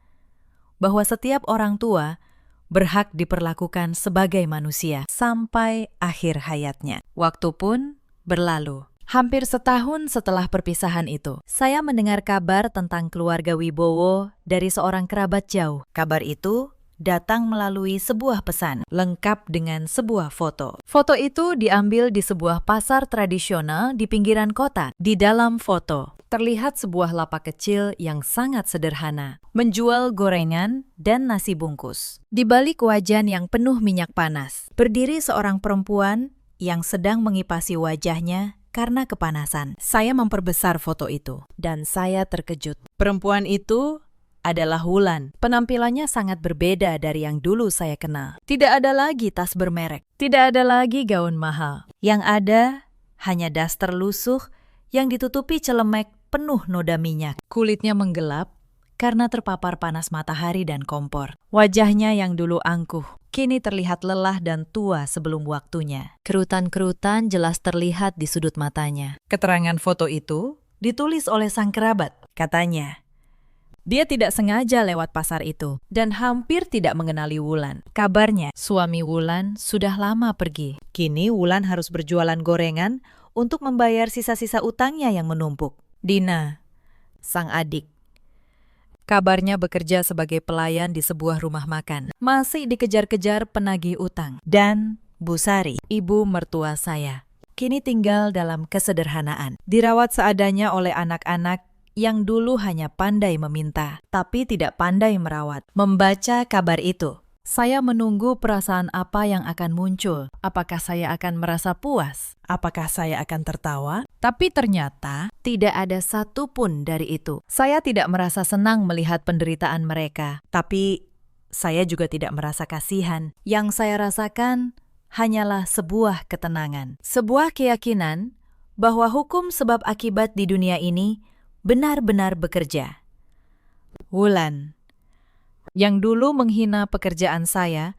bahwa setiap orang tua berhak diperlakukan sebagai manusia sampai akhir hayatnya. Waktu pun berlalu. Hampir setahun setelah perpisahan itu, saya mendengar kabar tentang keluarga Wibowo dari seorang kerabat jauh. Kabar itu datang melalui sebuah pesan, lengkap dengan sebuah foto. Foto itu diambil di sebuah pasar tradisional di pinggiran kota. Di dalam foto, terlihat sebuah lapak kecil yang sangat sederhana, menjual gorengan dan nasi bungkus. Di balik wajan yang penuh minyak panas, berdiri seorang perempuan yang sedang mengipasi wajahnya karena kepanasan. Saya memperbesar foto itu, dan saya terkejut. Perempuan itu adalah Wulan. Penampilannya sangat berbeda dari yang dulu saya kenal. Tidak ada lagi tas bermerek, tidak ada lagi gaun mahal. Yang ada hanya daster lusuh yang ditutupi celemek penuh noda minyak. Kulitnya menggelap karena terpapar panas matahari dan kompor. Wajahnya yang dulu angkuh, kini terlihat lelah dan tua sebelum waktunya. Kerutan-kerutan jelas terlihat di sudut matanya. Keterangan foto itu ditulis oleh sang kerabat. Katanya, dia tidak sengaja lewat pasar itu dan hampir tidak mengenali Wulan. Kabarnya, suami Wulan sudah lama pergi. Kini Wulan harus berjualan gorengan untuk membayar sisa-sisa utangnya yang menumpuk. Dina, sang adik, kabarnya bekerja sebagai pelayan di sebuah rumah makan. Masih dikejar-kejar penagih utang. Dan Bu Sari, ibu mertua saya, kini tinggal dalam kesederhanaan. Dirawat seadanya oleh anak-anak yang dulu hanya pandai meminta, tapi tidak pandai merawat. Membaca kabar itu, saya menunggu perasaan apa yang akan muncul. Apakah saya akan merasa puas? Apakah saya akan tertawa? Tapi ternyata tidak ada satupun dari itu. Saya tidak merasa senang melihat penderitaan mereka, tapi saya juga tidak merasa kasihan. Yang saya rasakan hanyalah sebuah ketenangan, sebuah keyakinan bahwa hukum sebab akibat di dunia ini benar-benar bekerja. Wulan, yang dulu menghina pekerjaan saya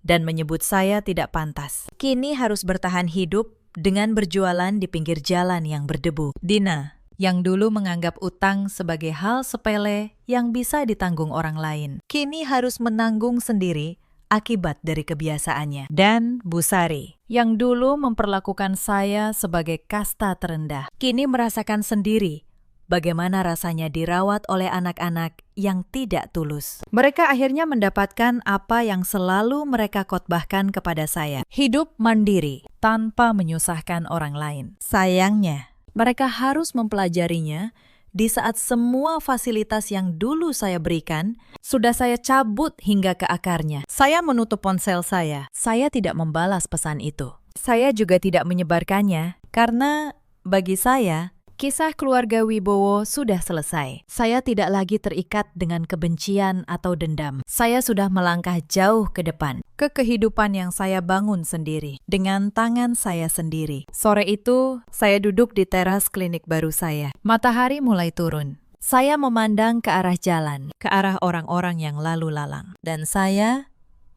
dan menyebut saya tidak pantas, kini harus bertahan hidup dengan berjualan di pinggir jalan yang berdebu. Dina, yang dulu menganggap utang sebagai hal sepele yang bisa ditanggung orang lain, kini harus menanggung sendiri akibat dari kebiasaannya. Dan Bu Sari, yang dulu memperlakukan saya sebagai kasta terendah, kini merasakan sendiri bagaimana rasanya dirawat oleh anak-anak yang tidak tulus. Mereka akhirnya mendapatkan apa yang selalu mereka khotbahkan kepada saya. Hidup mandiri, tanpa menyusahkan orang lain. Sayangnya, mereka harus mempelajarinya di saat semua fasilitas yang dulu saya berikan sudah saya cabut hingga ke akarnya. Saya menutup ponsel saya. Saya tidak membalas pesan itu. Saya juga tidak menyebarkannya karena bagi saya, kisah keluarga Wibowo sudah selesai. Saya tidak lagi terikat dengan kebencian atau dendam. Saya sudah melangkah jauh ke depan, ke kehidupan yang saya bangun sendiri, dengan tangan saya sendiri. Sore itu, saya duduk di teras klinik baru saya. Matahari mulai turun. Saya memandang ke arah jalan, ke arah orang-orang yang lalu lalang. Dan saya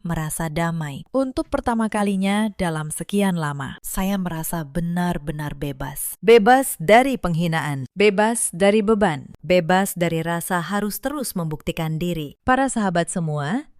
merasa damai. Untuk pertama kalinya dalam sekian lama, saya merasa benar-benar bebas. Bebas dari penghinaan, bebas dari beban, bebas dari rasa harus terus membuktikan diri. Para sahabat semua,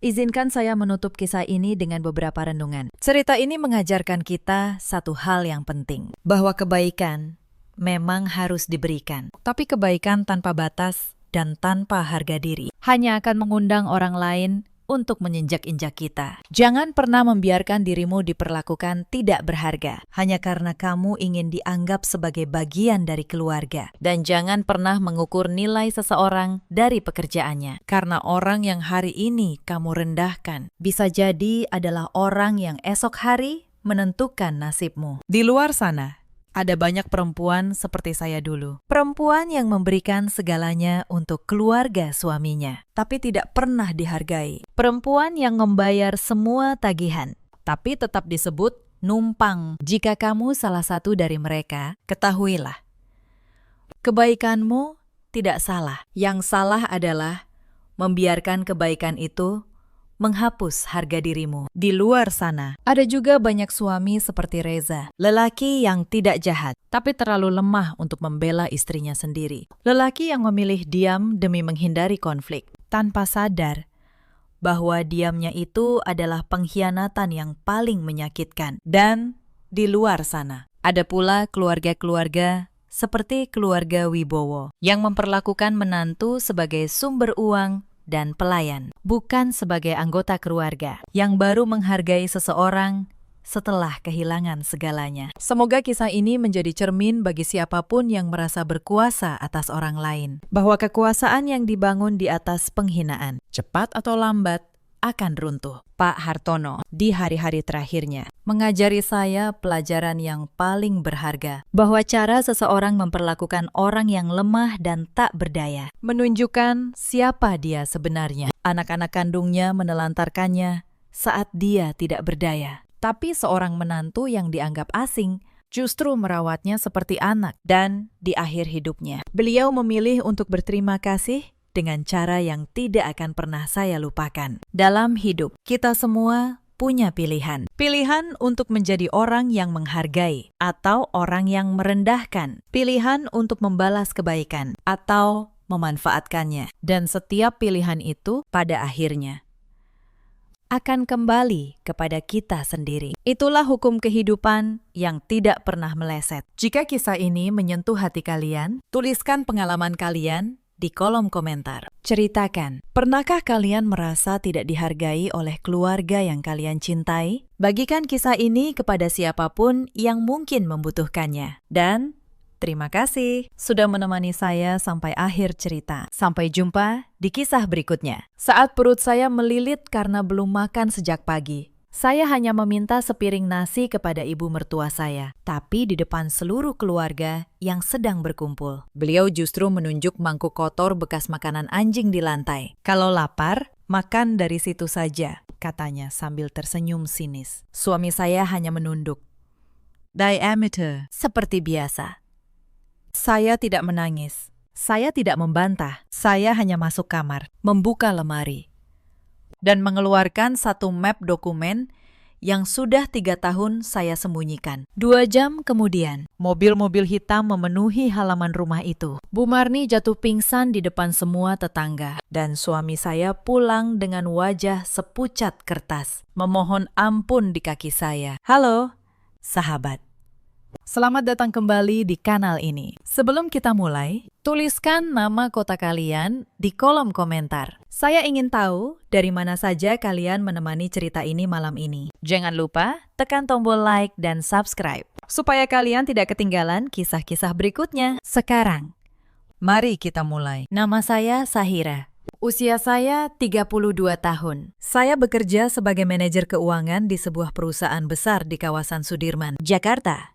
izinkan saya menutup kisah ini dengan beberapa renungan. Cerita ini mengajarkan kita satu hal yang penting, bahwa kebaikan memang harus diberikan. Tapi kebaikan tanpa batas dan tanpa harga diri hanya akan mengundang orang lain untuk menginjak-injak kita. Jangan pernah membiarkan dirimu diperlakukan tidak berharga hanya karena kamu ingin dianggap sebagai bagian dari keluarga. Dan jangan pernah mengukur nilai seseorang dari pekerjaannya, karena orang yang hari ini kamu rendahkan bisa jadi adalah orang yang esok hari menentukan nasibmu. Di luar sana, ada banyak perempuan seperti saya dulu. Perempuan yang memberikan segalanya untuk keluarga suaminya, tapi tidak pernah dihargai. Perempuan yang membayar semua tagihan, tapi tetap disebut numpang. Jika kamu salah satu dari mereka, ketahuilah, kebaikanmu tidak salah. Yang salah adalah membiarkan kebaikan itu menghapus harga dirimu. Di luar sana, ada juga banyak suami seperti Reza. Lelaki yang tidak jahat, tapi terlalu lemah untuk membela istrinya sendiri. Lelaki yang memilih diam demi menghindari konflik, tanpa sadar bahwa diamnya itu adalah pengkhianatan yang paling menyakitkan. Dan di luar sana, ada pula keluarga-keluarga seperti keluarga Wibowo yang memperlakukan menantu sebagai sumber uang dan pelayan, bukan sebagai anggota keluarga yang baru menghargai seseorang setelah kehilangan segalanya. Semoga kisah ini menjadi cermin bagi siapapun yang merasa berkuasa atas orang lain, bahwa kekuasaan yang dibangun di atas penghinaan, cepat atau lambat, akan runtuh. Pak Hartono, di hari-hari terakhirnya, mengajari saya pelajaran yang paling berharga, bahwa cara seseorang memperlakukan orang yang lemah dan tak berdaya menunjukkan siapa dia sebenarnya. Anak-anak kandungnya menelantarkannya saat dia tidak berdaya. Tapi seorang menantu yang dianggap asing justru merawatnya seperti anak. Dan di akhir hidupnya, beliau memilih untuk berterima kasih dengan cara yang tidak akan pernah saya lupakan. Dalam hidup, kita semua punya pilihan. Pilihan untuk menjadi orang yang menghargai atau orang yang merendahkan. Pilihan untuk membalas kebaikan atau memanfaatkannya. Dan setiap pilihan itu pada akhirnya akan kembali kepada kita sendiri. Itulah hukum kehidupan yang tidak pernah meleset. Jika kisah ini menyentuh hati kalian, tuliskan pengalaman kalian di kolom komentar. Ceritakan, pernahkah kalian merasa tidak dihargai oleh keluarga yang kalian cintai? Bagikan kisah ini kepada siapapun yang mungkin membutuhkannya. Dan terima kasih sudah menemani saya sampai akhir cerita. Sampai jumpa di kisah berikutnya. Saat perut saya melilit karena belum makan sejak pagi, saya hanya meminta sepiring nasi kepada ibu mertua saya, tapi di depan seluruh keluarga yang sedang berkumpul. Beliau justru menunjuk mangkuk kotor bekas makanan anjing di lantai. Kalau lapar, makan dari situ saja, katanya sambil tersenyum sinis. Suami saya hanya menunduk. Diameter, seperti biasa. Saya tidak menangis. Saya tidak membantah. Saya hanya masuk kamar, membuka lemari, dan mengeluarkan satu map dokumen yang sudah 3 tahun saya sembunyikan. 2 jam kemudian, mobil-mobil hitam memenuhi halaman rumah itu. Bu Marni jatuh pingsan di depan semua tetangga, dan suami saya pulang dengan wajah sepucat kertas, memohon ampun di kaki saya. Halo, sahabat. Selamat datang kembali di kanal ini. Sebelum kita mulai, tuliskan nama kota kalian di kolom komentar. Saya ingin tahu dari mana saja kalian menemani cerita ini malam ini. Jangan lupa tekan tombol like dan subscribe, supaya kalian tidak ketinggalan kisah-kisah berikutnya. Sekarang, mari kita mulai. Nama saya Sahira. Usia saya 32 tahun. Saya bekerja sebagai manajer keuangan di sebuah perusahaan besar di kawasan Sudirman, Jakarta.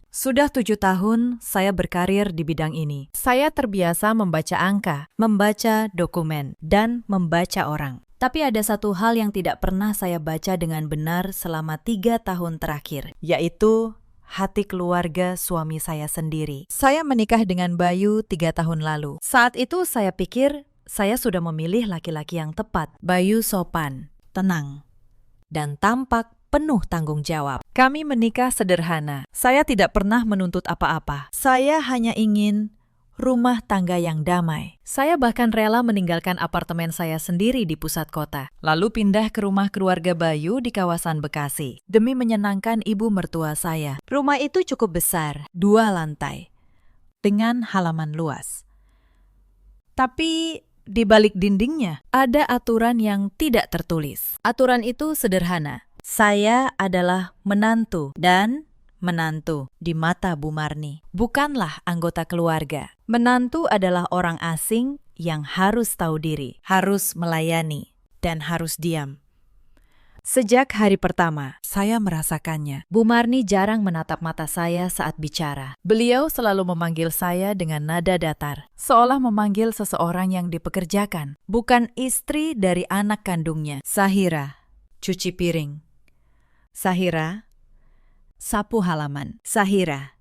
Sudah 7 tahun saya berkarir di bidang ini. Saya terbiasa membaca angka, membaca dokumen, dan membaca orang. Tapi ada satu hal yang tidak pernah saya baca dengan benar selama 3 tahun terakhir, yaitu hati keluarga suami saya sendiri. Saya menikah dengan Bayu 3 tahun lalu. Saat itu saya pikir saya sudah memilih laki-laki yang tepat. Bayu sopan, tenang, dan tampak penuh tanggung jawab. Kami menikah sederhana. Saya tidak pernah menuntut apa-apa. Saya hanya ingin rumah tangga yang damai. Saya bahkan rela meninggalkan apartemen saya sendiri di pusat kota, lalu pindah ke rumah keluarga Bayu di kawasan Bekasi, demi menyenangkan ibu mertua saya. Rumah itu cukup besar, 2 lantai, dengan halaman luas. Tapi di balik dindingnya ada aturan yang tidak tertulis. Aturan itu sederhana. Saya adalah menantu dan menantu di mata Bu Marni, bukanlah anggota keluarga. Menantu adalah orang asing yang harus tahu diri, harus melayani, dan harus diam. Sejak hari pertama, saya merasakannya. Bu Marni jarang menatap mata saya saat bicara. Beliau selalu memanggil saya dengan nada datar, seolah memanggil seseorang yang dipekerjakan, bukan istri dari anak kandungnya. Sahira, cuci piring. Sahira, sapu halaman. Sahira,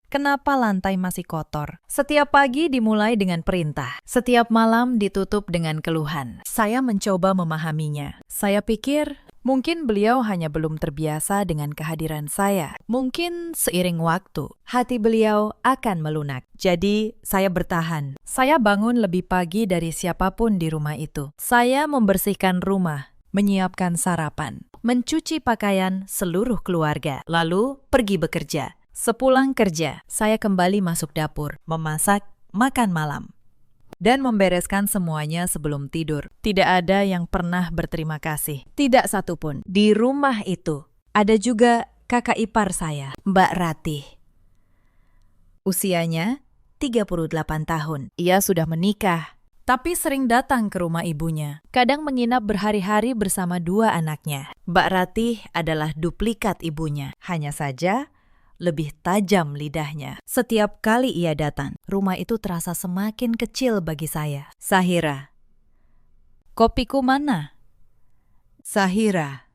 Kenapa lantai masih kotor? Setiap pagi dimulai dengan perintah. Setiap malam ditutup dengan keluhan. Saya mencoba memahaminya. Saya pikir mungkin beliau hanya belum terbiasa dengan kehadiran saya. Mungkin seiring waktu, hati beliau akan melunak. Jadi, saya bertahan. Saya bangun lebih pagi dari siapapun di rumah itu. Saya membersihkan rumah, menyiapkan sarapan, mencuci pakaian seluruh keluarga, lalu pergi bekerja. Sepulang kerja, saya kembali masuk dapur, memasak, makan malam, dan membereskan semuanya sebelum tidur. Tidak ada yang pernah berterima kasih. Tidak satupun. Di rumah itu, ada juga kakak ipar saya, Mbak Ratih. Usianya 38 tahun. Ia sudah menikah, tapi sering datang ke rumah ibunya. Kadang menginap berhari-hari bersama dua anaknya. Mbak Ratih adalah duplikat ibunya. Hanya saja, lebih tajam lidahnya. Setiap kali ia datang, rumah itu terasa semakin kecil bagi saya. Sahira, kopiku mana? Sahira,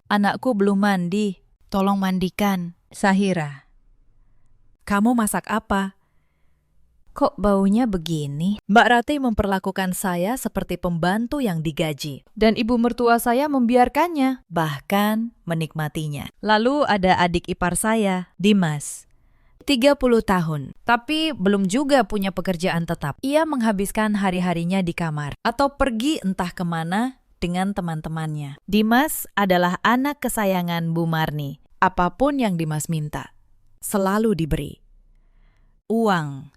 anakku belum mandi, tolong mandikan. Sahira, kamu masak apa? Kok baunya begini? Mbak Ratih memperlakukan saya seperti pembantu yang digaji. Dan ibu mertua saya membiarkannya, bahkan menikmatinya. Lalu ada adik ipar saya, Dimas. 30 tahun, tapi belum juga punya pekerjaan tetap. Ia menghabiskan hari-harinya di kamar, atau pergi entah kemana dengan teman-temannya. Dimas adalah anak kesayangan Bu Marni. Apapun yang Dimas minta, selalu diberi. Uang,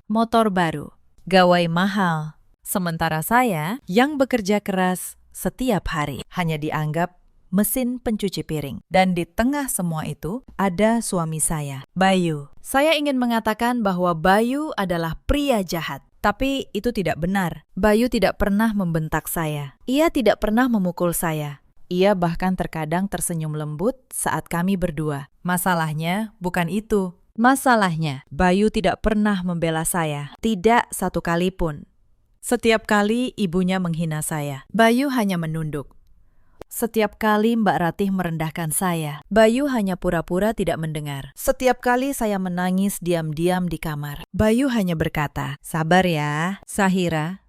motor baru, gawai mahal. Sementara saya yang bekerja keras setiap hari hanya dianggap mesin pencuci piring. Dan di tengah semua itu ada suami saya, Bayu. Saya ingin mengatakan bahwa Bayu adalah pria jahat. Tapi itu tidak benar. Bayu tidak pernah membentak saya. Ia tidak pernah memukul saya. Ia bahkan terkadang tersenyum lembut saat kami berdua. Masalahnya bukan itu. Masalahnya, Bayu tidak pernah membela saya, tidak satu kali pun. Setiap kali ibunya menghina saya, Bayu hanya menunduk. Setiap kali Mbak Ratih merendahkan saya, Bayu hanya pura-pura tidak mendengar. Setiap kali saya menangis diam-diam di kamar, Bayu hanya berkata, "Sabar ya, Sahira.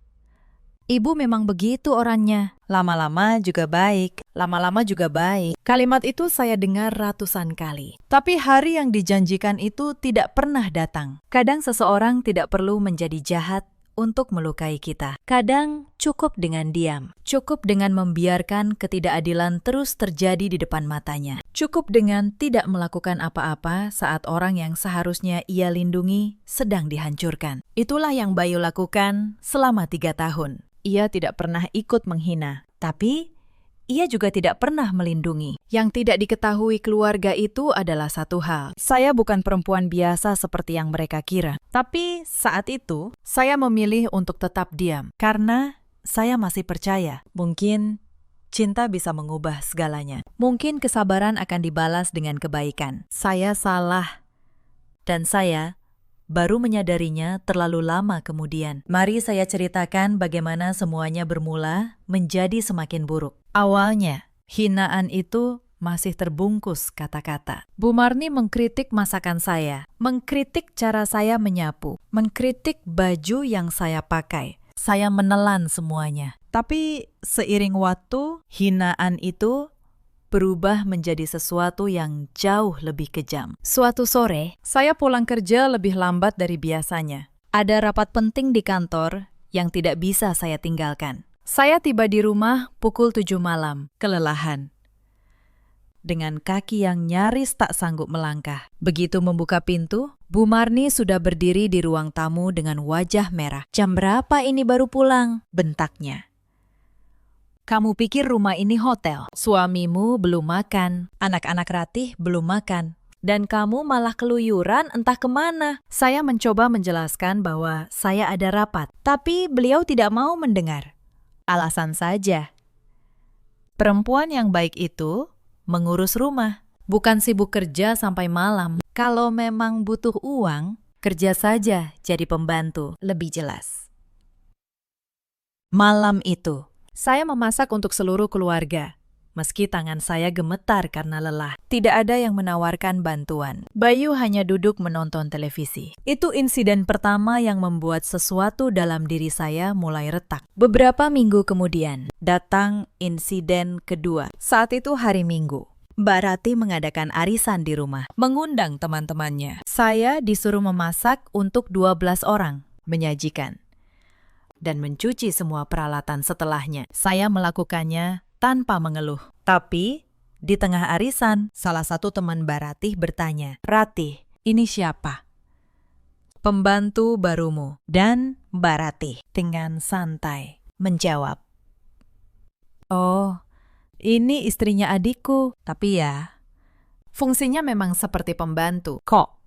Ibu memang begitu orangnya. Lama-lama juga baik. Lama-lama juga baik." Kalimat itu saya dengar ratusan kali. Tapi hari yang dijanjikan itu tidak pernah datang. Kadang seseorang tidak perlu menjadi jahat untuk melukai kita. Kadang cukup dengan diam. Cukup dengan membiarkan ketidakadilan terus terjadi di depan matanya. Cukup dengan tidak melakukan apa-apa saat orang yang seharusnya ia lindungi sedang dihancurkan. Itulah yang Bayu lakukan selama 3 tahun. Ia tidak pernah ikut menghina, tapi ia juga tidak pernah melindungi. Yang tidak diketahui keluarga itu adalah satu hal. Saya bukan perempuan biasa seperti yang mereka kira. Tapi saat itu, saya memilih untuk tetap diam. Karena saya masih percaya, mungkin cinta bisa mengubah segalanya. Mungkin kesabaran akan dibalas dengan kebaikan. Saya salah. Dan saya baru menyadarinya terlalu lama kemudian. Mari saya ceritakan bagaimana semuanya bermula menjadi semakin buruk. Awalnya, hinaan itu masih terbungkus kata-kata. Bu Marni mengkritik masakan saya, mengkritik cara saya menyapu, mengkritik baju yang saya pakai. Saya menelan semuanya. Tapi seiring waktu, hinaan itu berubah menjadi sesuatu yang jauh lebih kejam. Suatu sore, saya pulang kerja lebih lambat dari biasanya. Ada rapat penting di kantor yang tidak bisa saya tinggalkan. Saya tiba di rumah pukul 7 malam, kelelahan. Dengan kaki yang nyaris tak sanggup melangkah. Begitu membuka pintu, Bu Marni sudah berdiri di ruang tamu dengan wajah merah. "Jam berapa ini baru pulang?" bentaknya. "Kamu pikir rumah ini hotel? Suamimu belum makan, anak-anak Ratih belum makan, dan kamu malah keluyuran entah kemana." Saya mencoba menjelaskan bahwa saya ada rapat, tapi beliau tidak mau mendengar. Alasan saja. Perempuan yang baik itu mengurus rumah, bukan sibuk kerja sampai malam. Kalau memang butuh uang, kerja saja jadi pembantu, lebih jelas. Malam itu, saya memasak untuk seluruh keluarga. meski tangan saya gemetar karena lelah. Tidak ada yang menawarkan bantuan. Bayu hanya duduk menonton televisi. Itu insiden pertama yang membuat sesuatu dalam diri saya mulai retak. Beberapa minggu kemudian, datang insiden kedua. Saat itu hari Minggu. Mbak Rati mengadakan arisan di rumah, mengundang teman-temannya. Saya disuruh memasak untuk 12 orang, menyajikan, dan mencuci semua peralatan setelahnya. Saya melakukannya tanpa mengeluh. Tapi, di tengah arisan, salah satu teman Mbak Ratih bertanya, "Ratih, ini siapa?" "Pembantu barumu." Dan Mbak Ratih dengan santai menjawab, "Oh, ini istrinya adikku, tapi ya, fungsinya memang seperti pembantu, kok."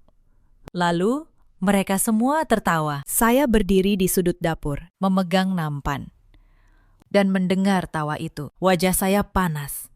Lalu, mereka semua tertawa. Saya berdiri di sudut dapur, memegang nampan, dan mendengar tawa itu. Wajah saya panas.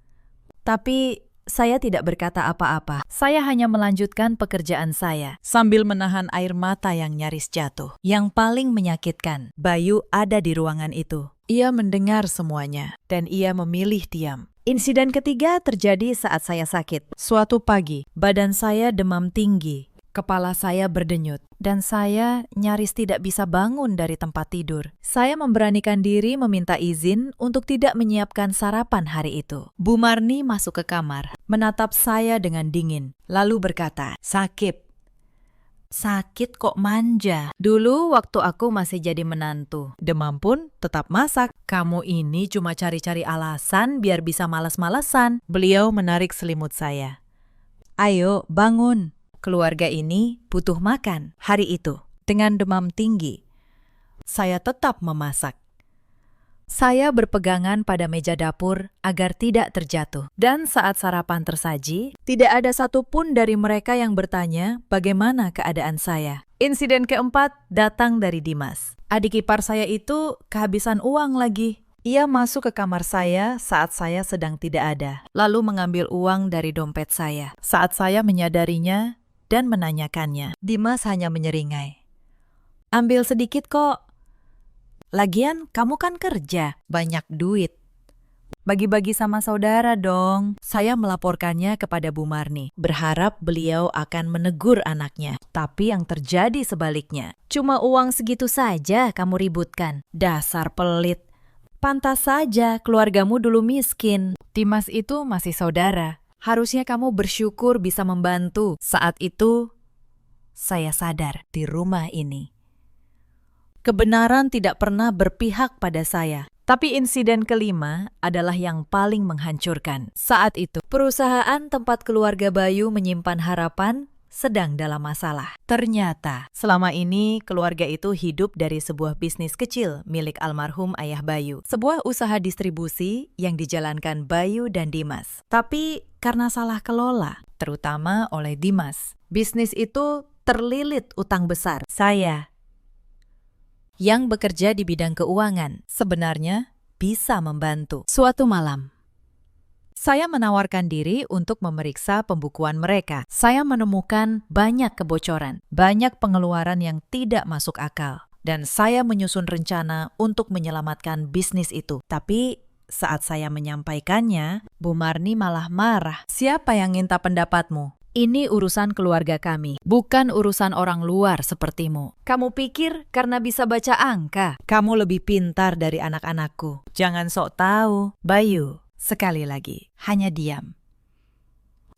Tapi saya tidak berkata apa-apa. Saya hanya melanjutkan pekerjaan saya, sambil menahan air mata yang nyaris jatuh. Yang paling menyakitkan, Bayu ada di ruangan itu. Ia mendengar semuanya, dan ia memilih diam. Insiden ketiga terjadi saat saya sakit. Suatu pagi, badan saya demam tinggi. Kepala saya berdenyut, dan saya nyaris tidak bisa bangun dari tempat tidur. Saya memberanikan diri meminta izin untuk tidak menyiapkan sarapan hari itu. Bu Marni masuk ke kamar, menatap saya dengan dingin, lalu berkata, "Sakit. Sakit kok manja. Dulu waktu aku masih jadi menantu, demam pun tetap masak. Kamu ini cuma cari-cari alasan biar bisa malas-malesan." Beliau menarik selimut saya. "Ayo, bangun. Keluarga ini butuh makan." Hari itu, dengan demam tinggi, saya tetap memasak. Saya berpegangan pada meja dapur agar tidak terjatuh. Dan saat sarapan tersaji, tidak ada satupun dari mereka yang bertanya bagaimana keadaan saya. Insiden keempat datang dari Dimas. Adik ipar saya itu kehabisan uang lagi. Ia masuk ke kamar saya saat saya sedang tidak ada, lalu mengambil uang dari dompet saya. Saat saya menyadarinya dan menanyakannya, Dimas hanya menyeringai. "Ambil sedikit kok. Lagian kamu kan kerja, banyak duit. Bagi-bagi sama saudara dong." Saya melaporkannya kepada Bu Marni, berharap beliau akan menegur anaknya. Tapi yang terjadi sebaliknya. "Cuma uang segitu saja kamu ributkan. Dasar pelit. Pantas saja keluargamu dulu miskin. Dimas itu masih saudara. Harusnya kamu bersyukur bisa membantu." Saat itu, saya sadar di rumah ini kebenaran tidak pernah berpihak pada saya. Tapi insiden kelima adalah yang paling menghancurkan. Saat itu, perusahaan tempat keluarga Bayu menyimpan harapan sedang dalam masalah. Ternyata, selama ini keluarga itu hidup dari sebuah bisnis kecil milik almarhum ayah Bayu. Sebuah usaha distribusi yang dijalankan Bayu dan Dimas. Tapi karena salah kelola, terutama oleh Dimas, bisnis itu terlilit utang besar. Saya yang bekerja di bidang keuangan sebenarnya bisa membantu. Suatu malam, saya menawarkan diri untuk memeriksa pembukuan mereka. Saya menemukan banyak kebocoran, banyak pengeluaran yang tidak masuk akal. Dan saya menyusun rencana untuk menyelamatkan bisnis itu. Tapi saat saya menyampaikannya, Bu Marni malah marah. "Siapa yang minta pendapatmu? Ini urusan keluarga kami, bukan urusan orang luar sepertimu. Kamu pikir karena bisa baca angka, kamu lebih pintar dari anak-anakku. Jangan sok tahu." Bayu, sekali lagi, hanya diam.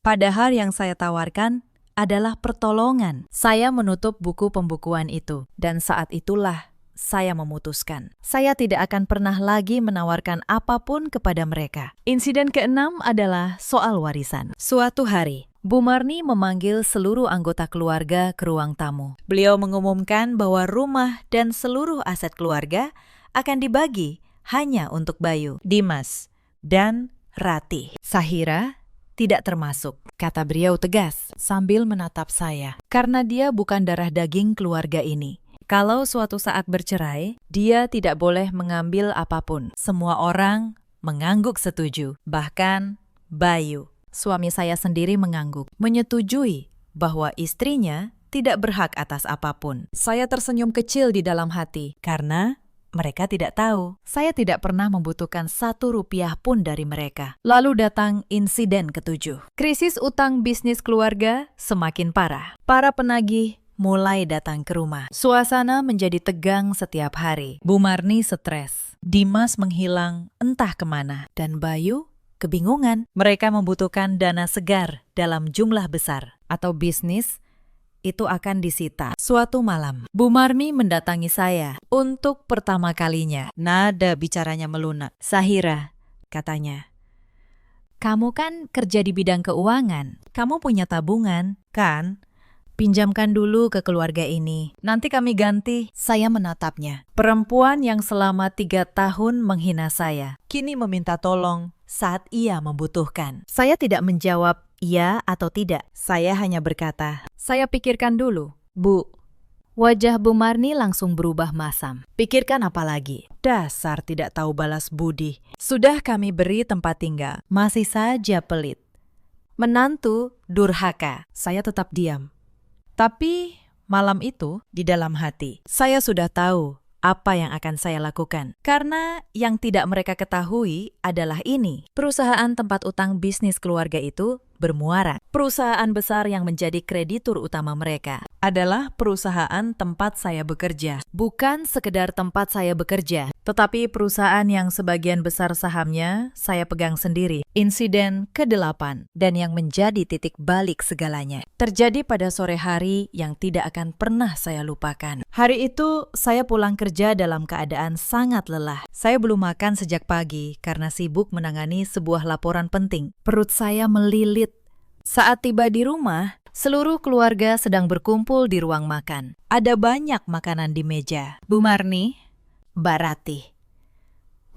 Padahal yang saya tawarkan adalah pertolongan. Saya menutup buku pembukuan itu, dan saat itulah saya memutuskan. Saya tidak akan pernah lagi menawarkan apapun kepada mereka. Insiden keenam adalah soal warisan. Suatu hari, Bu Marni memanggil seluruh anggota keluarga ke ruang tamu. Beliau mengumumkan bahwa rumah dan seluruh aset keluarga akan dibagi hanya untuk Bayu, Dimas, dan Ratih. Sahira tidak termasuk, kata beliau tegas sambil menatap saya. Karena dia bukan darah daging keluarga ini. Kalau suatu saat bercerai, dia tidak boleh mengambil apapun. Semua orang mengangguk setuju, bahkan Bayu. Suami saya sendiri mengangguk, menyetujui bahwa istrinya tidak berhak atas apapun. Saya tersenyum kecil di dalam hati, karena Mereka tidak tahu. Saya tidak pernah membutuhkan 1 rupiah pun dari mereka. Lalu datang insiden ke-7. Krisis utang bisnis keluarga semakin parah. Para penagih mulai datang ke rumah. Suasana menjadi tegang setiap hari. Bu Marni stres. Dimas menghilang entah kemana. Dan Bayu kebingungan. Mereka membutuhkan dana segar dalam jumlah besar. Atau bisnis itu akan disita. Suatu malam, Bu Marni mendatangi saya untuk pertama kalinya. Nada bicaranya melunak. Sahira, katanya, kamu kan kerja di bidang keuangan. Kamu punya tabungan, kan? Pinjamkan dulu ke keluarga ini. Nanti kami ganti. Saya menatapnya. Perempuan yang selama 3 tahun menghina saya, kini meminta tolong saat ia membutuhkan. Saya tidak menjawab iya atau tidak. Saya hanya berkata, saya pikirkan dulu, Bu. Wajah Bu Marni langsung berubah masam. Pikirkan apa lagi? Dasar tidak tahu balas budi. Sudah kami beri tempat tinggal, masih saja pelit. Menantu durhaka. Saya tetap diam. Tapi malam itu di dalam hati, saya sudah tahu apa yang akan saya lakukan. Karena yang tidak mereka ketahui adalah ini. Perusahaan tempat utang bisnis keluarga itu bermuara. Perusahaan besar yang menjadi kreditur utama mereka adalah perusahaan tempat saya bekerja. Bukan sekedar tempat saya bekerja, tetapi perusahaan yang sebagian besar sahamnya saya pegang sendiri. Insiden ke-8 dan yang menjadi titik balik segalanya terjadi pada sore hari yang tidak akan pernah saya lupakan. Hari itu saya pulang kerja dalam keadaan sangat lelah. Saya belum makan sejak pagi karena sibuk menangani sebuah laporan penting. Perut saya melilit. Saat tiba di rumah, seluruh keluarga sedang berkumpul di ruang makan. Ada banyak makanan di meja. Bu Marni, Mbak Ratih,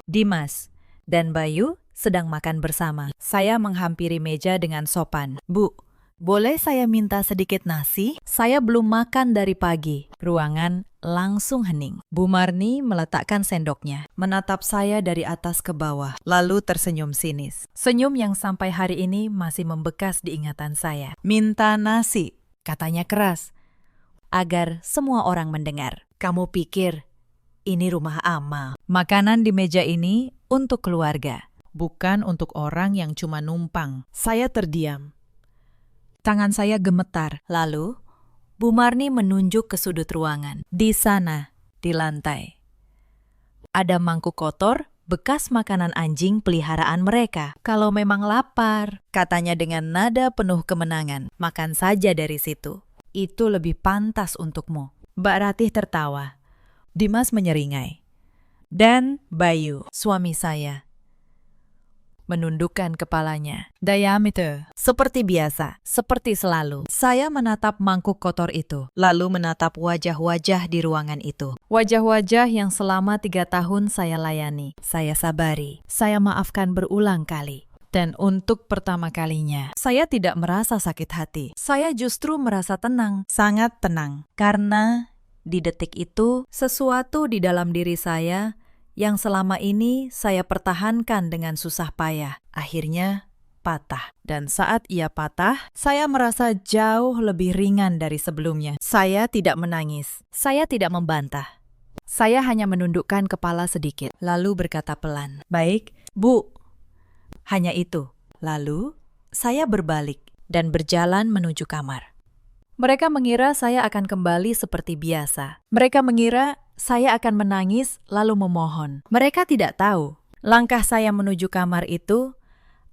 Dimas, dan Bayu sedang makan bersama. Saya menghampiri meja dengan sopan. Bu, boleh saya minta sedikit nasi? Saya belum makan dari pagi. Ruangan langsung hening. Bu Marni meletakkan sendoknya, menatap saya dari atas ke bawah, lalu tersenyum sinis. Senyum yang sampai hari ini masih membekas di ingatan saya. Minta nasi, katanya keras, agar semua orang mendengar. Kamu pikir ini rumah amal? Makanan di meja ini untuk keluarga, bukan untuk orang yang cuma numpang. Saya terdiam. Tangan saya gemetar. Lalu, Bu Marni menunjuk ke sudut ruangan. Di sana, di lantai, ada mangkuk kotor bekas makanan anjing peliharaan mereka. Kalau memang lapar, katanya dengan nada penuh kemenangan, makan saja dari situ. Itu lebih pantas untukmu. Mbak Ratih tertawa. Dimas menyeringai. Dan Bayu, suami saya, menundukkan kepalanya. Diameter. Seperti biasa, seperti selalu. Saya menatap mangkuk kotor itu, lalu menatap wajah-wajah di ruangan itu. Wajah-wajah yang selama 3 tahun saya layani. Saya sabari. Saya maafkan berulang kali. Dan untuk pertama kalinya, saya tidak merasa sakit hati. Saya justru merasa tenang, sangat tenang. Karena di detik itu, sesuatu di dalam diri saya yang selama ini saya pertahankan dengan susah payah, akhirnya patah. Dan saat ia patah, saya merasa jauh lebih ringan dari sebelumnya. Saya tidak menangis, saya tidak membantah. Saya hanya menundukkan kepala sedikit, lalu berkata pelan, "Baik, Bu." Hanya itu. Lalu, saya berbalik dan berjalan menuju kamar. Mereka mengira saya akan kembali seperti biasa. Mereka mengira saya akan menangis lalu memohon. Mereka tidak tahu, langkah saya menuju kamar itu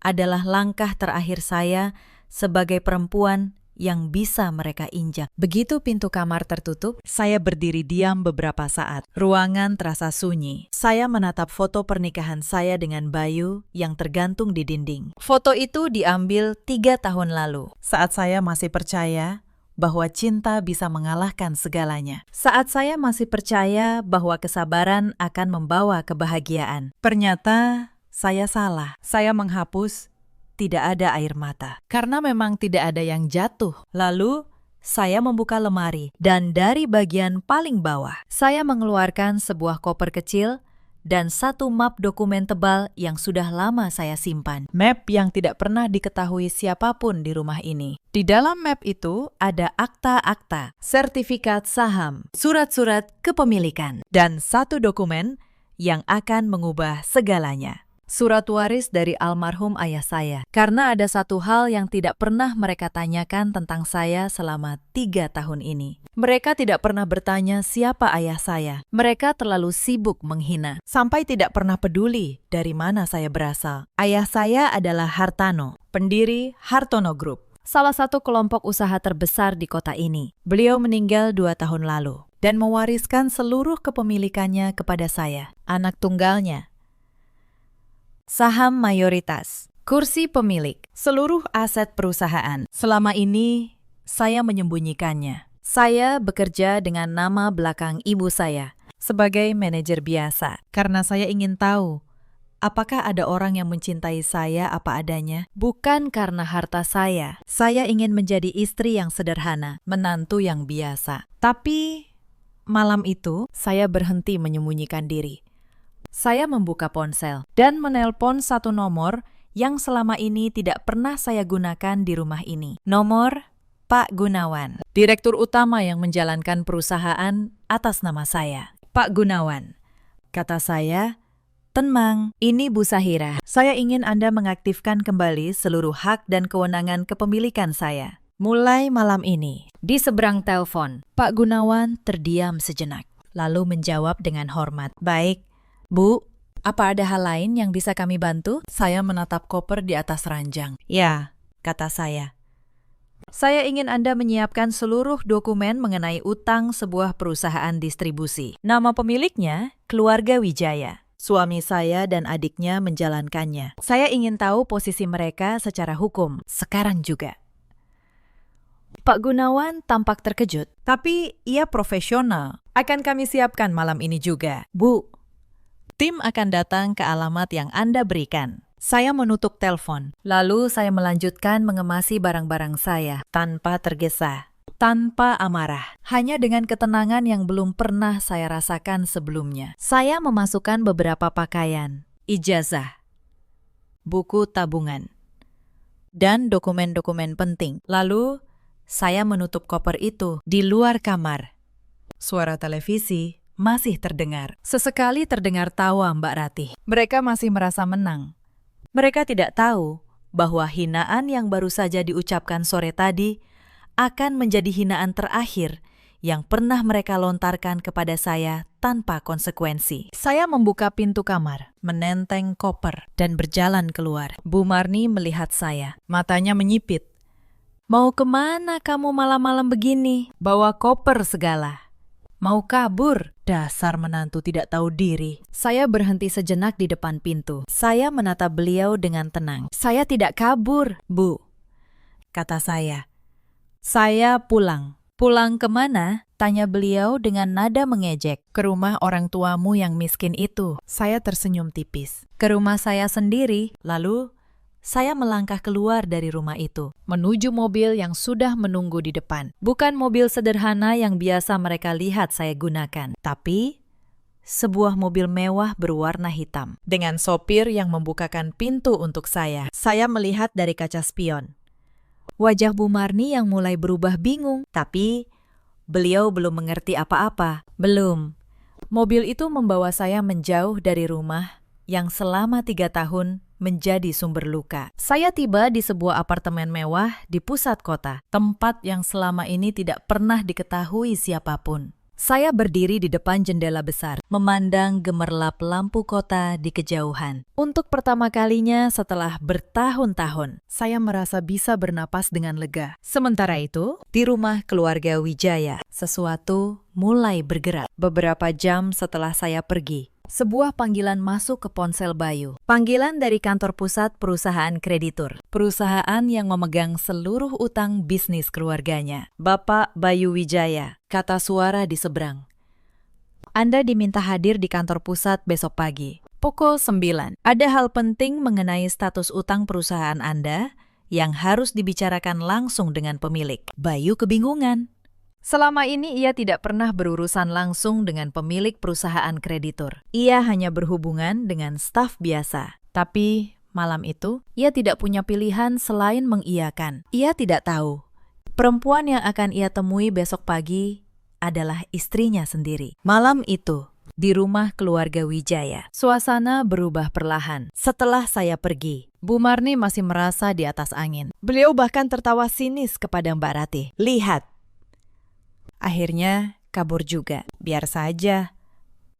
adalah langkah terakhir saya sebagai perempuan yang bisa mereka injak. Begitu pintu kamar tertutup, saya berdiri diam beberapa saat. Ruangan terasa sunyi. Saya menatap foto pernikahan saya dengan Bayu yang tergantung di dinding. Foto itu diambil 3 tahun lalu, saat saya masih percaya bahwa cinta bisa mengalahkan segalanya. Saat saya masih percaya bahwa kesabaran akan membawa kebahagiaan. Ternyata saya salah. Saya menghapus tidak ada air mata. Karena memang tidak ada yang jatuh. Lalu, saya membuka lemari dan dari bagian paling bawah, saya mengeluarkan sebuah koper kecil dan satu map dokumen tebal yang sudah lama saya simpan. Map yang tidak pernah diketahui siapapun di rumah ini. Di dalam map itu ada akta-akta, sertifikat saham, surat-surat kepemilikan, dan satu dokumen yang akan mengubah segalanya. Surat waris dari almarhum ayah saya. Karena ada satu hal yang tidak pernah mereka tanyakan tentang saya selama 3 tahun ini. Mereka tidak pernah bertanya siapa ayah saya. Mereka terlalu sibuk menghina, sampai tidak pernah peduli dari mana saya berasal. Ayah saya adalah Hartano, pendiri Hartono Group, salah satu kelompok usaha terbesar di kota ini. Beliau meninggal 2 tahun lalu dan mewariskan seluruh kepemilikannya kepada saya, anak tunggalnya. Saham mayoritas, kursi pemilik, seluruh aset perusahaan. Selama ini, saya menyembunyikannya. Saya bekerja dengan nama belakang ibu saya sebagai manajer biasa karena saya ingin tahu apakah ada orang yang mencintai saya apa adanya. Bukan karena harta saya. Saya ingin menjadi istri yang sederhana, menantu yang biasa. Tapi malam itu, saya berhenti menyembunyikan diri. Saya membuka ponsel dan menelpon satu nomor yang selama ini tidak pernah saya gunakan di rumah ini. Nomor Pak Gunawan, direktur utama yang menjalankan perusahaan atas nama saya. Pak Gunawan, kata saya, tenang, ini Bu Sahira. Saya ingin Anda mengaktifkan kembali seluruh hak dan kewenangan kepemilikan saya. Mulai malam ini, di seberang telepon, Pak Gunawan terdiam sejenak, lalu menjawab dengan hormat. Baik, Bu, apa ada hal lain yang bisa kami bantu? Saya menatap koper di atas ranjang. Ya, kata saya. Saya ingin Anda menyiapkan seluruh dokumen mengenai utang sebuah perusahaan distribusi. Nama pemiliknya, Keluarga Wijaya. Suami saya dan adiknya menjalankannya. Saya ingin tahu posisi mereka secara hukum, sekarang juga. Pak Gunawan tampak terkejut, tapi ia profesional. Akan kami siapkan malam ini juga. Bu, tim akan datang ke alamat yang Anda berikan. Saya menutup telepon. Lalu saya melanjutkan mengemasi barang-barang saya tanpa tergesa, tanpa amarah, hanya dengan ketenangan yang belum pernah saya rasakan sebelumnya. Saya memasukkan beberapa pakaian, ijazah, buku tabungan, dan dokumen-dokumen penting. Lalu saya menutup koper itu di luar kamar. Suara televisi masih terdengar. Sesekali terdengar tawa Mbak Ratih. Mereka masih merasa menang. Mereka tidak tahu bahwa hinaan yang baru saja diucapkan sore tadi akan menjadi hinaan terakhir yang pernah mereka lontarkan kepada saya tanpa konsekuensi. Saya membuka pintu kamar, menenteng koper, dan berjalan keluar. Bu Marni melihat saya. Matanya menyipit. Mau kemana kamu malam-malam begini? Bawa koper segala. Mau kabur? Dasar menantu tidak tahu diri. Saya berhenti sejenak di depan pintu. Saya menatap beliau dengan tenang. Saya tidak kabur, Bu, kata saya. Saya pulang. Pulang kemana? Tanya beliau dengan nada mengejek. Ke rumah orang tuamu yang miskin itu. Saya tersenyum tipis. Ke rumah saya sendiri. Lalu saya melangkah keluar dari rumah itu, menuju mobil yang sudah menunggu di depan. Bukan mobil sederhana yang biasa mereka lihat saya gunakan, tapi sebuah mobil mewah berwarna hitam, dengan sopir yang membukakan pintu untuk saya. Saya melihat dari kaca spion. Wajah Bu Marni yang mulai berubah bingung, tapi beliau belum mengerti apa-apa. Belum. Mobil itu membawa saya menjauh dari rumah yang selama 3 tahun menjadi sumber luka. Saya tiba di sebuah apartemen mewah di pusat kota, tempat yang selama ini tidak pernah diketahui siapapun. Saya berdiri di depan jendela besar, memandang gemerlap lampu kota di kejauhan. Untuk pertama kalinya setelah bertahun-tahun, saya merasa bisa bernapas dengan lega. Sementara itu, di rumah keluarga Wijaya, sesuatu mulai bergerak. Beberapa jam setelah saya pergi, sebuah panggilan masuk ke ponsel Bayu. Panggilan dari kantor pusat perusahaan kreditur. Perusahaan yang memegang seluruh utang bisnis keluarganya. Bapak Bayu Wijaya, kata suara di seberang. Anda diminta hadir di kantor pusat besok pagi. Pukul 9. Ada hal penting mengenai status utang perusahaan Anda yang harus dibicarakan langsung dengan pemilik. Bayu kebingungan. Selama ini ia tidak pernah berurusan langsung dengan pemilik perusahaan kreditur. Ia hanya berhubungan dengan staf biasa. Tapi malam itu, ia tidak punya pilihan selain mengiyakan. Ia tidak tahu. Perempuan yang akan ia temui besok pagi adalah istrinya sendiri. Malam itu, di rumah keluarga Wijaya, suasana berubah perlahan. Setelah saya pergi, Bu Marni masih merasa di atas angin. Beliau bahkan tertawa sinis kepada Mbak Ratih. Lihat. Akhirnya kabur juga. Biar saja.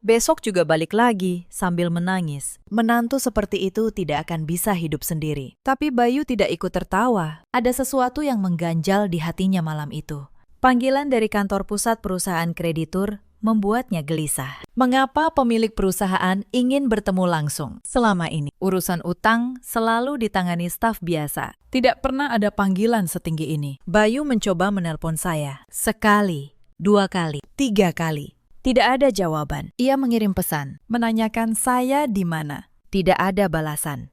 Besok juga balik lagi sambil menangis. Menantu seperti itu tidak akan bisa hidup sendiri. Tapi Bayu tidak ikut tertawa. Ada sesuatu yang mengganjal di hatinya malam itu. Panggilan dari kantor pusat perusahaan kreditur membuatnya gelisah. Mengapa pemilik perusahaan ingin bertemu langsung? Selama ini, urusan utang selalu ditangani staf biasa. Tidak pernah ada panggilan setinggi ini. Bayu mencoba menelpon saya. Sekali, 2 kali, 3 kali. Tidak ada jawaban. Ia mengirim pesan, menanyakan saya di mana. Tidak ada balasan.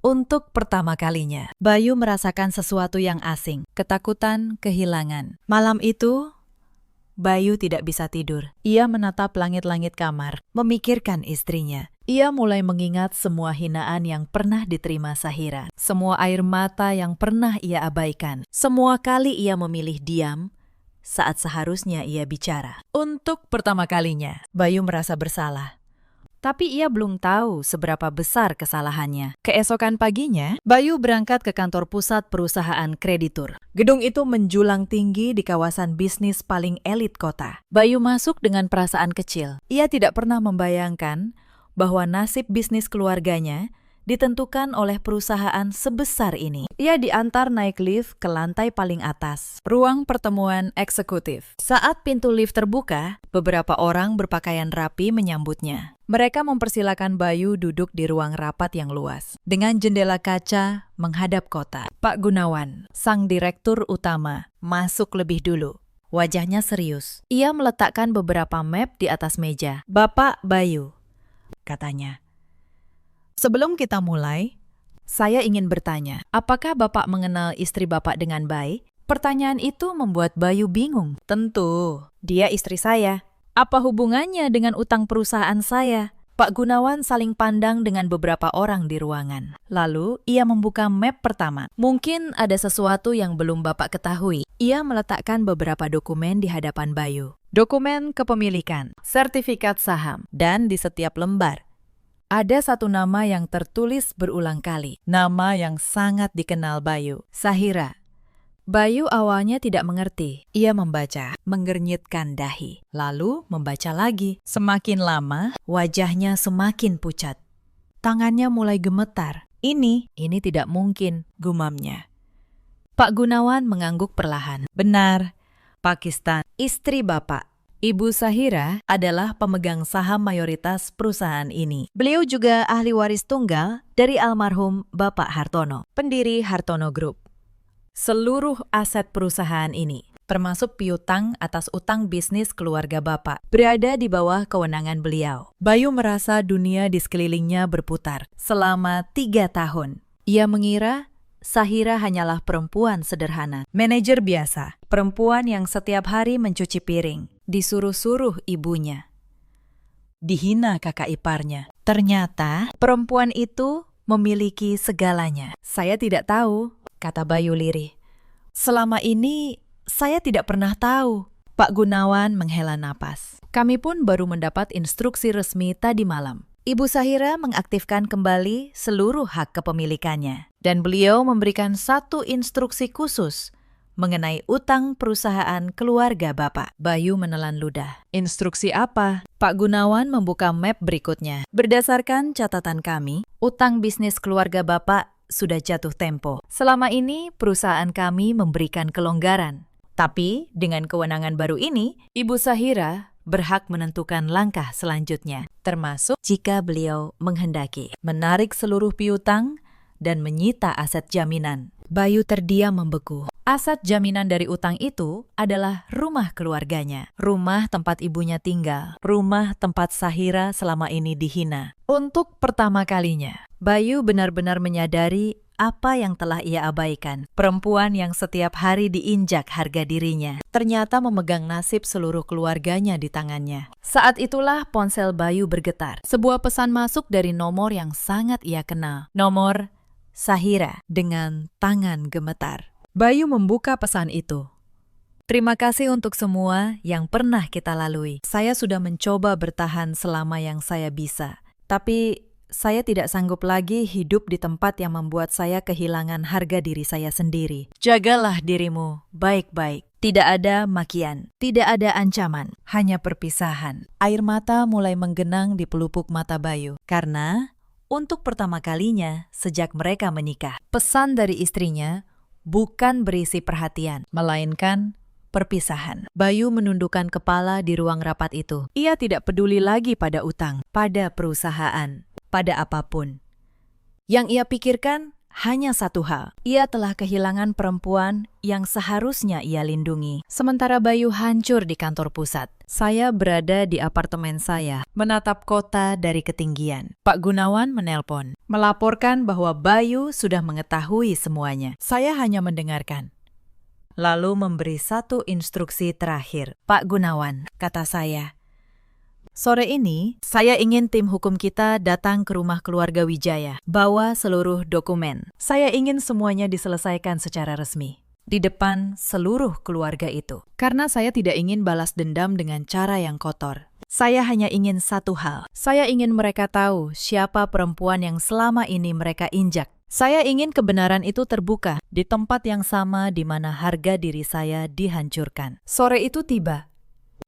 Untuk pertama kalinya, Bayu merasakan sesuatu yang asing, ketakutan, kehilangan. Malam itu, Bayu tidak bisa tidur. Ia menatap langit-langit kamar, memikirkan istrinya. Ia mulai mengingat semua hinaan yang pernah diterima Sahira, semua air mata yang pernah ia abaikan, semua kali ia memilih diam saat seharusnya ia bicara. Untuk pertama kalinya, Bayu merasa bersalah. Tapi ia belum tahu seberapa besar kesalahannya. Keesokan paginya, Bayu berangkat ke kantor pusat perusahaan kreditur. Gedung itu menjulang tinggi di kawasan bisnis paling elit kota. Bayu masuk dengan perasaan kecil. Ia tidak pernah membayangkan bahwa nasib bisnis keluarganya ditentukan oleh perusahaan sebesar ini. Ia diantar naik lift ke lantai paling atas, ruang pertemuan eksekutif. Saat pintu lift terbuka, beberapa orang berpakaian rapi menyambutnya. Mereka mempersilakan Bayu duduk di ruang rapat yang luas, dengan jendela kaca menghadap kota. Pak Gunawan, sang direktur utama, masuk lebih dulu. Wajahnya serius. Ia meletakkan beberapa map di atas meja. Bapak Bayu, katanya. Sebelum kita mulai, saya ingin bertanya, apakah Bapak mengenal istri Bapak dengan baik? Pertanyaan itu membuat Bayu bingung. Tentu, dia istri saya. Apa hubungannya dengan utang perusahaan saya? Pak Gunawan saling pandang dengan beberapa orang di ruangan. Lalu, ia membuka map pertama. Mungkin ada sesuatu yang belum Bapak ketahui. Ia meletakkan beberapa dokumen di hadapan Bayu. Dokumen kepemilikan, sertifikat saham, dan di setiap lembar ada satu nama yang tertulis berulang kali. Nama yang sangat dikenal Bayu, Sahira. Bayu awalnya tidak mengerti. Ia membaca, menggernyitkan dahi. Lalu membaca lagi. Semakin lama, wajahnya semakin pucat. Tangannya mulai gemetar. Ini tidak mungkin, gumamnya. Pak Gunawan mengangguk perlahan. Benar, Pakistan, istri Bapak. Ibu Sahira adalah pemegang saham mayoritas perusahaan ini. Beliau juga ahli waris tunggal dari almarhum Bapak Hartono, pendiri Hartono Group. Seluruh aset perusahaan ini, termasuk piutang atas utang bisnis keluarga Bapak, berada di bawah kewenangan beliau. Bayu merasa dunia di sekelilingnya berputar selama 3 tahun. Ia mengira Sahira hanyalah perempuan sederhana, manajer biasa, perempuan yang setiap hari mencuci piring, disuruh-suruh ibunya, dihina kakak iparnya. Ternyata perempuan itu memiliki segalanya. Saya tidak tahu, kata Bayu lirih. Selama ini saya tidak pernah tahu. Pak Gunawan menghela napas. Kami pun baru mendapat instruksi resmi tadi malam. Ibu Sahira mengaktifkan kembali seluruh hak kepemilikannya. Dan beliau memberikan satu instruksi khusus mengenai utang perusahaan keluarga Bapak. Bayu menelan ludah. Instruksi apa? Pak Gunawan membuka map berikutnya. Berdasarkan catatan kami, utang bisnis keluarga Bapak sudah jatuh tempo. Selama ini perusahaan kami memberikan kelonggaran. Tapi dengan kewenangan baru ini, Ibu Sahira berhak menentukan langkah selanjutnya, termasuk jika beliau menghendaki menarik seluruh piutang dan menyita aset jaminan. Bayu terdiam membeku. Aset jaminan dari utang itu adalah rumah keluarganya, rumah tempat ibunya tinggal, rumah tempat Sahira selama ini dihina. Untuk pertama kalinya, Bayu benar-benar menyadari apa yang telah ia abaikan. Perempuan yang setiap hari diinjak harga dirinya, ternyata memegang nasib seluruh keluarganya di tangannya. Saat itulah ponsel Bayu bergetar. Sebuah pesan masuk dari nomor yang sangat ia kenal. Nomor Sahira dengan tangan gemetar. Bayu membuka pesan itu. Terima kasih untuk semua yang pernah kita lalui. Saya sudah mencoba bertahan selama yang saya bisa. Tapi saya tidak sanggup lagi hidup di tempat yang membuat saya kehilangan harga diri saya sendiri. Jagalah dirimu baik-baik. Tidak ada makian, tidak ada ancaman, hanya perpisahan. Air mata mulai menggenang di pelupuk mata Bayu. Karena untuk pertama kalinya sejak mereka menikah, pesan dari istrinya bukan berisi perhatian, melainkan perpisahan. Bayu menundukkan kepala di ruang rapat itu. Ia tidak peduli lagi pada utang, pada perusahaan, pada apapun. Yang ia pikirkan hanya satu hal. Ia telah kehilangan perempuan yang seharusnya ia lindungi. Sementara Bayu hancur di kantor pusat. Saya berada di apartemen saya, menatap kota dari ketinggian. Pak Gunawan menelpon, melaporkan bahwa Bayu sudah mengetahui semuanya. Saya hanya mendengarkan. Lalu memberi satu instruksi terakhir. Pak Gunawan, kata saya, sore ini, saya ingin tim hukum kita datang ke rumah keluarga Wijaya. Bawa seluruh dokumen. Saya ingin semuanya diselesaikan secara resmi. Di depan seluruh keluarga itu. Karena saya tidak ingin balas dendam dengan cara yang kotor. Saya hanya ingin satu hal. Saya ingin mereka tahu siapa perempuan yang selama ini mereka injak. Saya ingin kebenaran itu terbuka di tempat yang sama di mana harga diri saya dihancurkan. Sore itu tiba.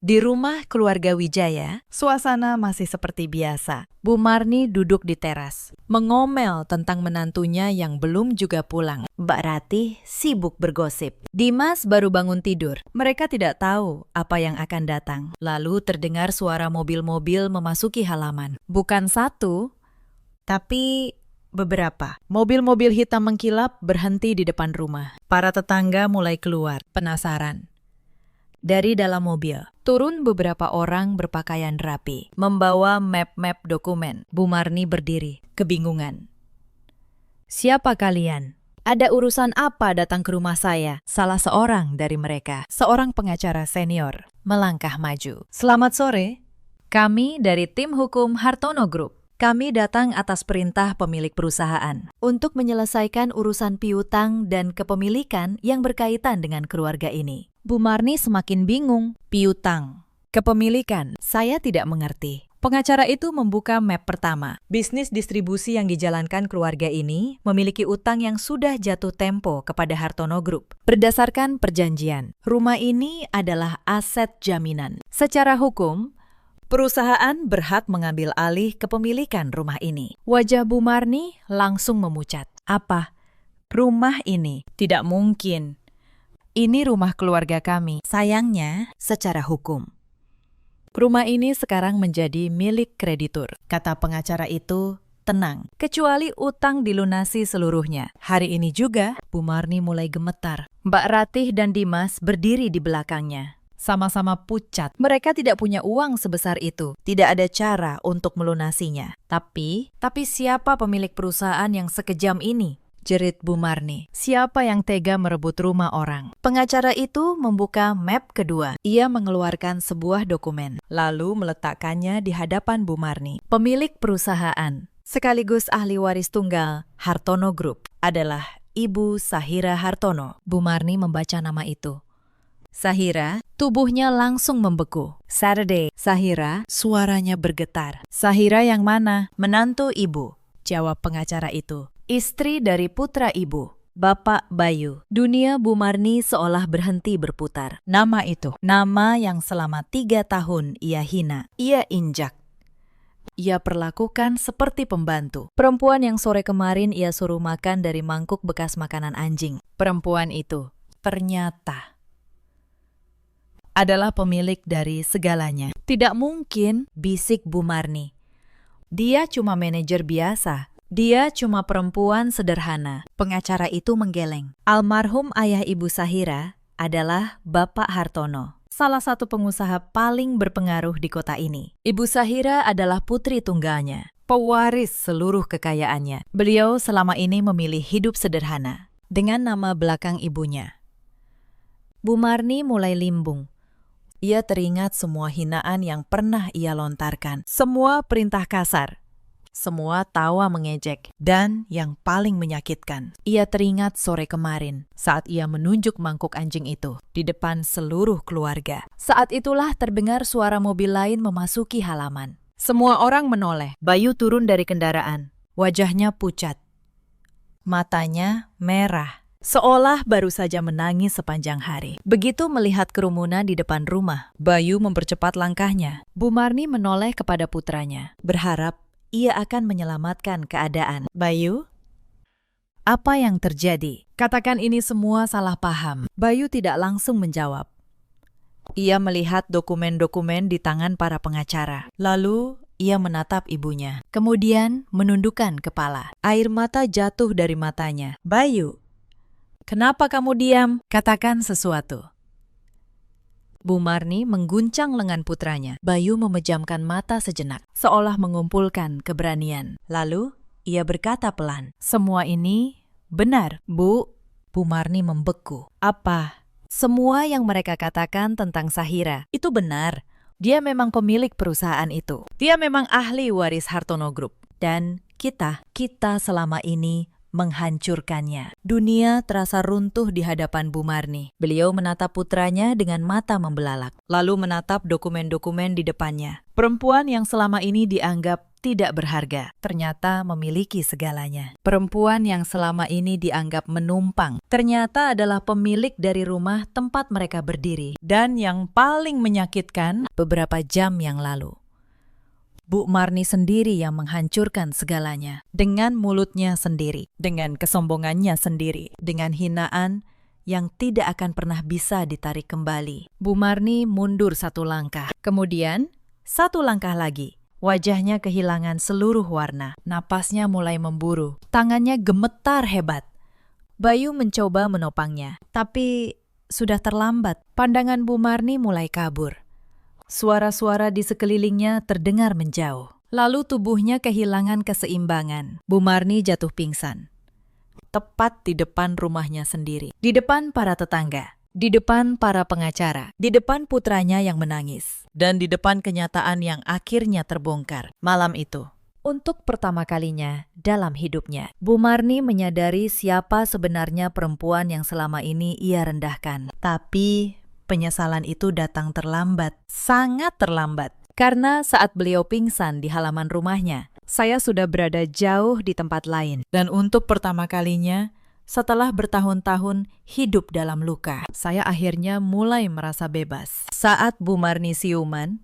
Di rumah keluarga Wijaya, suasana masih seperti biasa. Bu Marni duduk di teras, mengomel tentang menantunya yang belum juga pulang. Mbak Ratih sibuk bergosip. Dimas baru bangun tidur. Mereka tidak tahu apa yang akan datang. Lalu terdengar suara mobil-mobil memasuki halaman. Bukan satu, tapi beberapa. Mobil-mobil hitam mengkilap berhenti di depan rumah. Para tetangga mulai keluar, penasaran. Dari dalam mobil, turun beberapa orang berpakaian rapi, membawa map-map dokumen. Bu Marni berdiri, kebingungan. Siapa kalian? Ada urusan apa datang ke rumah saya? Salah seorang dari mereka, seorang pengacara senior, melangkah maju. Selamat sore, kami dari tim hukum Hartono Group. Kami datang atas perintah pemilik perusahaan untuk menyelesaikan urusan piutang dan kepemilikan yang berkaitan dengan keluarga ini. Bu Marni semakin bingung. Piutang, kepemilikan, saya tidak mengerti. Pengacara itu membuka map pertama. Bisnis distribusi yang dijalankan keluarga ini memiliki utang yang sudah jatuh tempo kepada Hartono Group. Berdasarkan perjanjian, rumah ini adalah aset jaminan. Secara hukum, perusahaan berhak mengambil alih kepemilikan rumah ini. Wajah Bu Marni langsung memucat. Apa? Rumah ini? Tidak mungkin. Ini rumah keluarga kami. Sayangnya, secara hukum. Rumah ini sekarang menjadi milik kreditur. Kata pengacara itu, tenang. Kecuali utang dilunasi seluruhnya. Hari ini juga, Bu Marni mulai gemetar. Mbak Ratih dan Dimas berdiri di belakangnya. Sama-sama pucat. Mereka tidak punya uang sebesar itu. Tidak ada cara untuk melunasinya. Tapi siapa pemilik perusahaan yang sekejam ini? Jerit Bu Marni. Siapa yang tega merebut rumah orang? Pengacara itu membuka map kedua. Ia mengeluarkan sebuah dokumen, lalu meletakkannya di hadapan Bu Marni. Pemilik perusahaan, sekaligus ahli waris tunggal Hartono Group, adalah Ibu Sahira Hartono. Bu Marni membaca nama itu. Sahira, tubuhnya langsung membeku. Saturday, Sahira, suaranya bergetar. Sahira yang mana? Menantu ibu, jawab pengacara itu. Istri dari putra ibu, Bapak Bayu. Dunia Bu Marni seolah berhenti berputar. Nama itu, nama yang selama 3 tahun ia hina, ia injak. Ia perlakukan seperti pembantu. Perempuan yang sore kemarin ia suruh makan dari mangkuk bekas makanan anjing. Perempuan itu ternyata adalah pemilik dari segalanya. Tidak mungkin, bisik Bu Marni. Dia cuma manajer biasa. Dia cuma perempuan sederhana. Pengacara itu menggeleng. Almarhum ayah Ibu Sahira adalah Bapak Hartono, salah satu pengusaha paling berpengaruh di kota ini. Ibu Sahira adalah putri tunggalnya, pewaris seluruh kekayaannya. Beliau selama ini memilih hidup sederhana dengan nama belakang ibunya. Bu Marni mulai limbung. Ia teringat semua hinaan yang pernah ia lontarkan, semua perintah kasar, semua tawa mengejek, dan yang paling menyakitkan, ia teringat sore kemarin saat ia menunjuk mangkuk anjing itu di depan seluruh keluarga. Saat itulah terdengar suara mobil lain memasuki halaman. Semua orang menoleh. Bayu turun dari kendaraan. Wajahnya pucat. Matanya merah, seolah baru saja menangis sepanjang hari. Begitu melihat kerumunan di depan rumah, Bayu mempercepat langkahnya. Bu Marni menoleh kepada putranya, berharap ia akan menyelamatkan keadaan. Bayu, apa yang terjadi? Katakan ini semua salah paham. Bayu tidak langsung menjawab. Ia melihat dokumen-dokumen di tangan para pengacara. Lalu ia menatap ibunya. Kemudian menundukkan kepala. Air mata jatuh dari matanya. Bayu, kenapa kamu diam? Katakan sesuatu. Bu Marni mengguncang lengan putranya. Bayu memejamkan mata sejenak, seolah mengumpulkan keberanian. Lalu, ia berkata pelan, "Semua ini benar, Bu." Bu Marni membeku. Apa? Semua yang mereka katakan tentang Sahira itu benar. Dia memang pemilik perusahaan itu. Dia memang ahli waris Hartono Group. Dan kita selama ini menghancurkannya. Dunia terasa runtuh di hadapan Bu Marni. Beliau menatap putranya dengan mata membelalak, lalu menatap dokumen-dokumen di depannya. Perempuan yang selama ini dianggap tidak berharga, ternyata memiliki segalanya. Perempuan yang selama ini dianggap menumpang, ternyata adalah pemilik dari rumah tempat mereka berdiri. Dan yang paling menyakitkan, beberapa jam yang lalu, Bu Marni sendiri yang menghancurkan segalanya. Dengan mulutnya sendiri, dengan kesombongannya sendiri, dengan hinaan yang tidak akan pernah bisa ditarik kembali. Bu Marni mundur satu langkah, kemudian satu langkah lagi. Wajahnya kehilangan seluruh warna, napasnya mulai memburu, tangannya gemetar hebat. Bayu mencoba menopangnya, tapi sudah terlambat. Pandangan Bu Marni mulai kabur. Suara-suara di sekelilingnya terdengar menjauh. Lalu tubuhnya kehilangan keseimbangan. Bu Marni jatuh pingsan. Tepat di depan rumahnya sendiri. Di depan para tetangga. Di depan para pengacara. Di depan putranya yang menangis. Dan di depan kenyataan yang akhirnya terbongkar. Malam itu, untuk pertama kalinya dalam hidupnya, Bu Marni menyadari siapa sebenarnya perempuan yang selama ini ia rendahkan. Tapi penyesalan itu datang terlambat, sangat terlambat. Karena saat beliau pingsan di halaman rumahnya, saya sudah berada jauh di tempat lain. Dan untuk pertama kalinya, setelah bertahun-tahun hidup dalam luka, saya akhirnya mulai merasa bebas. Saat Bu Marni siuman,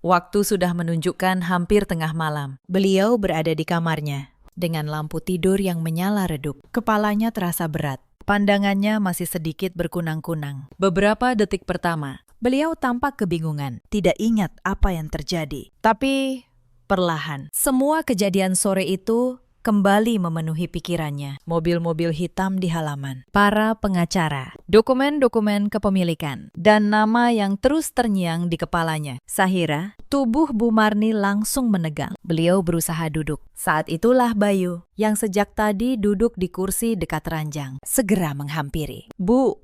waktu sudah menunjukkan hampir tengah malam. Beliau berada di kamarnya, dengan lampu tidur yang menyala redup. Kepalanya terasa berat. Pandangannya masih sedikit berkunang-kunang. Beberapa detik pertama, beliau tampak kebingungan, tidak ingat apa yang terjadi. Tapi perlahan, semua kejadian sore itu kembali memenuhi pikirannya. Mobil-mobil hitam di halaman, para pengacara, dokumen-dokumen kepemilikan, dan nama yang terus terngiang di kepalanya. Sahira, tubuh Bu Marni langsung menegang. Beliau berusaha duduk. Saat itulah Bayu, yang sejak tadi duduk di kursi dekat ranjang, segera menghampiri. "Bu,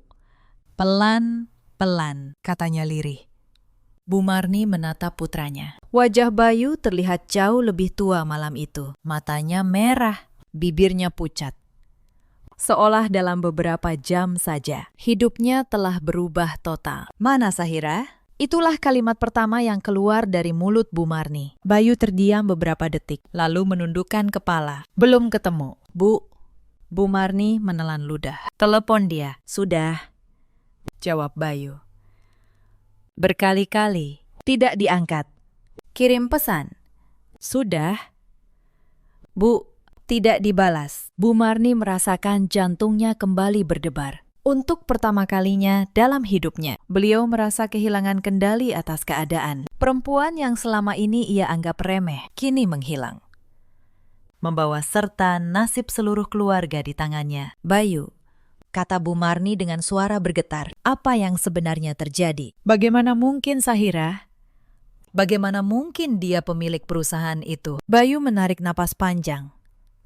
pelan-pelan," katanya lirih. Bu Marni menatap putranya. Wajah Bayu terlihat jauh lebih tua malam itu. Matanya merah, bibirnya pucat. Seolah dalam beberapa jam saja, hidupnya telah berubah total. "Mana Sahira?" Itulah kalimat pertama yang keluar dari mulut Bu Marni. Bayu terdiam beberapa detik, lalu menundukkan kepala. "Belum ketemu." Bu Marni menelan ludah. "Telepon dia." "Sudah," jawab Bayu. "Berkali-kali, tidak diangkat." "Kirim pesan." "Sudah." "Bu, tidak dibalas." Bu Marni merasakan jantungnya kembali berdebar. Untuk pertama kalinya dalam hidupnya, beliau merasa kehilangan kendali atas keadaan. Perempuan yang selama ini ia anggap remeh, kini menghilang. membawa serta nasib seluruh keluarga di tangannya. Bayu, kata Bu Marni dengan suara bergetar, apa yang sebenarnya terjadi? Bagaimana mungkin Sahira? Bagaimana mungkin dia pemilik perusahaan itu? Bayu menarik napas panjang.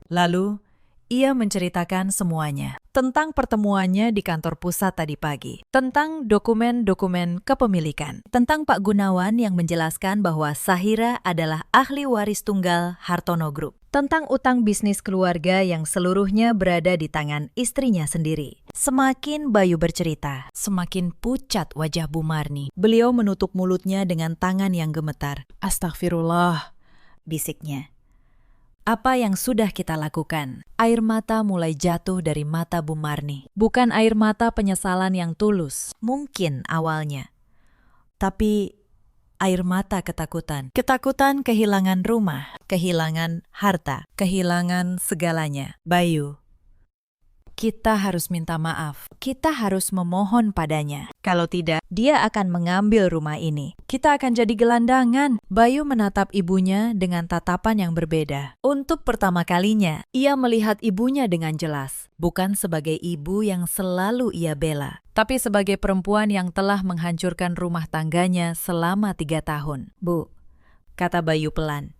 Lalu, ia menceritakan semuanya. Tentang pertemuannya di kantor pusat tadi pagi. Tentang dokumen-dokumen kepemilikan. Tentang Pak Gunawan yang menjelaskan bahwa Sahira adalah ahli waris tunggal Hartono Group. Tentang utang bisnis keluarga yang seluruhnya berada di tangan istrinya sendiri. Semakin Bayu bercerita, semakin pucat wajah Bu Marni. Beliau menutup mulutnya dengan tangan yang gemetar. Astagfirullah, bisiknya. Apa yang sudah kita lakukan? Air mata mulai jatuh dari mata Bu Marni. Bukan air mata penyesalan yang tulus, mungkin awalnya. Tapi air mata ketakutan. Ketakutan kehilangan rumah, kehilangan harta, kehilangan segalanya. Bayu, kita harus minta maaf. Kita harus memohon padanya. Kalau tidak, dia akan mengambil rumah ini. Kita akan jadi gelandangan. Bayu menatap ibunya dengan tatapan yang berbeda. Untuk pertama kalinya, ia melihat ibunya dengan jelas. Bukan sebagai ibu yang selalu ia bela, tapi sebagai perempuan yang telah menghancurkan rumah tangganya selama 3 tahun. Bu, kata Bayu pelan.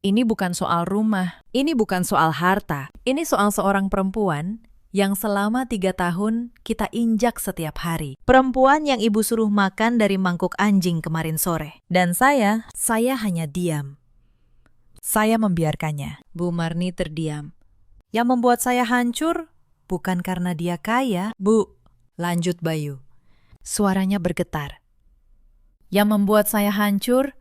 Ini bukan soal rumah, ini bukan soal harta, ini soal seorang perempuan yang selama 3 tahun kita injak setiap hari. Perempuan yang ibu suruh makan dari mangkuk anjing kemarin sore. Dan saya hanya diam. Saya membiarkannya. Bu Marni terdiam. Yang membuat saya hancur bukan karena dia kaya. Bu, lanjut Bayu. Suaranya bergetar. Yang membuat saya hancur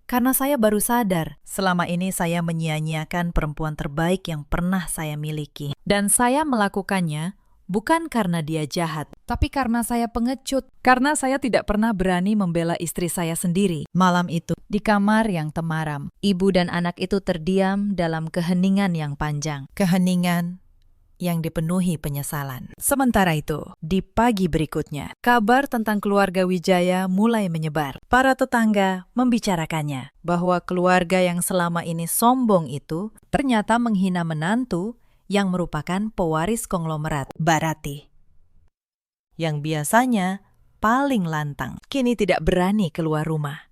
karena saya baru sadar, selama ini saya menyia-nyiakan perempuan terbaik yang pernah saya miliki. Dan saya melakukannya bukan karena dia jahat, tapi karena saya pengecut. Karena saya tidak pernah berani membela istri saya sendiri. Malam itu, di kamar yang temaram, ibu dan anak itu terdiam dalam keheningan yang panjang. Keheningan yang dipenuhi penyesalan. Sementara itu, di pagi berikutnya, kabar tentang keluarga Wijaya mulai menyebar. Para tetangga membicarakannya, bahwa keluarga yang selama ini sombong itu ternyata menghina menantu yang merupakan pewaris konglomerat, Barati. Yang biasanya paling lantang, kini tidak berani keluar rumah.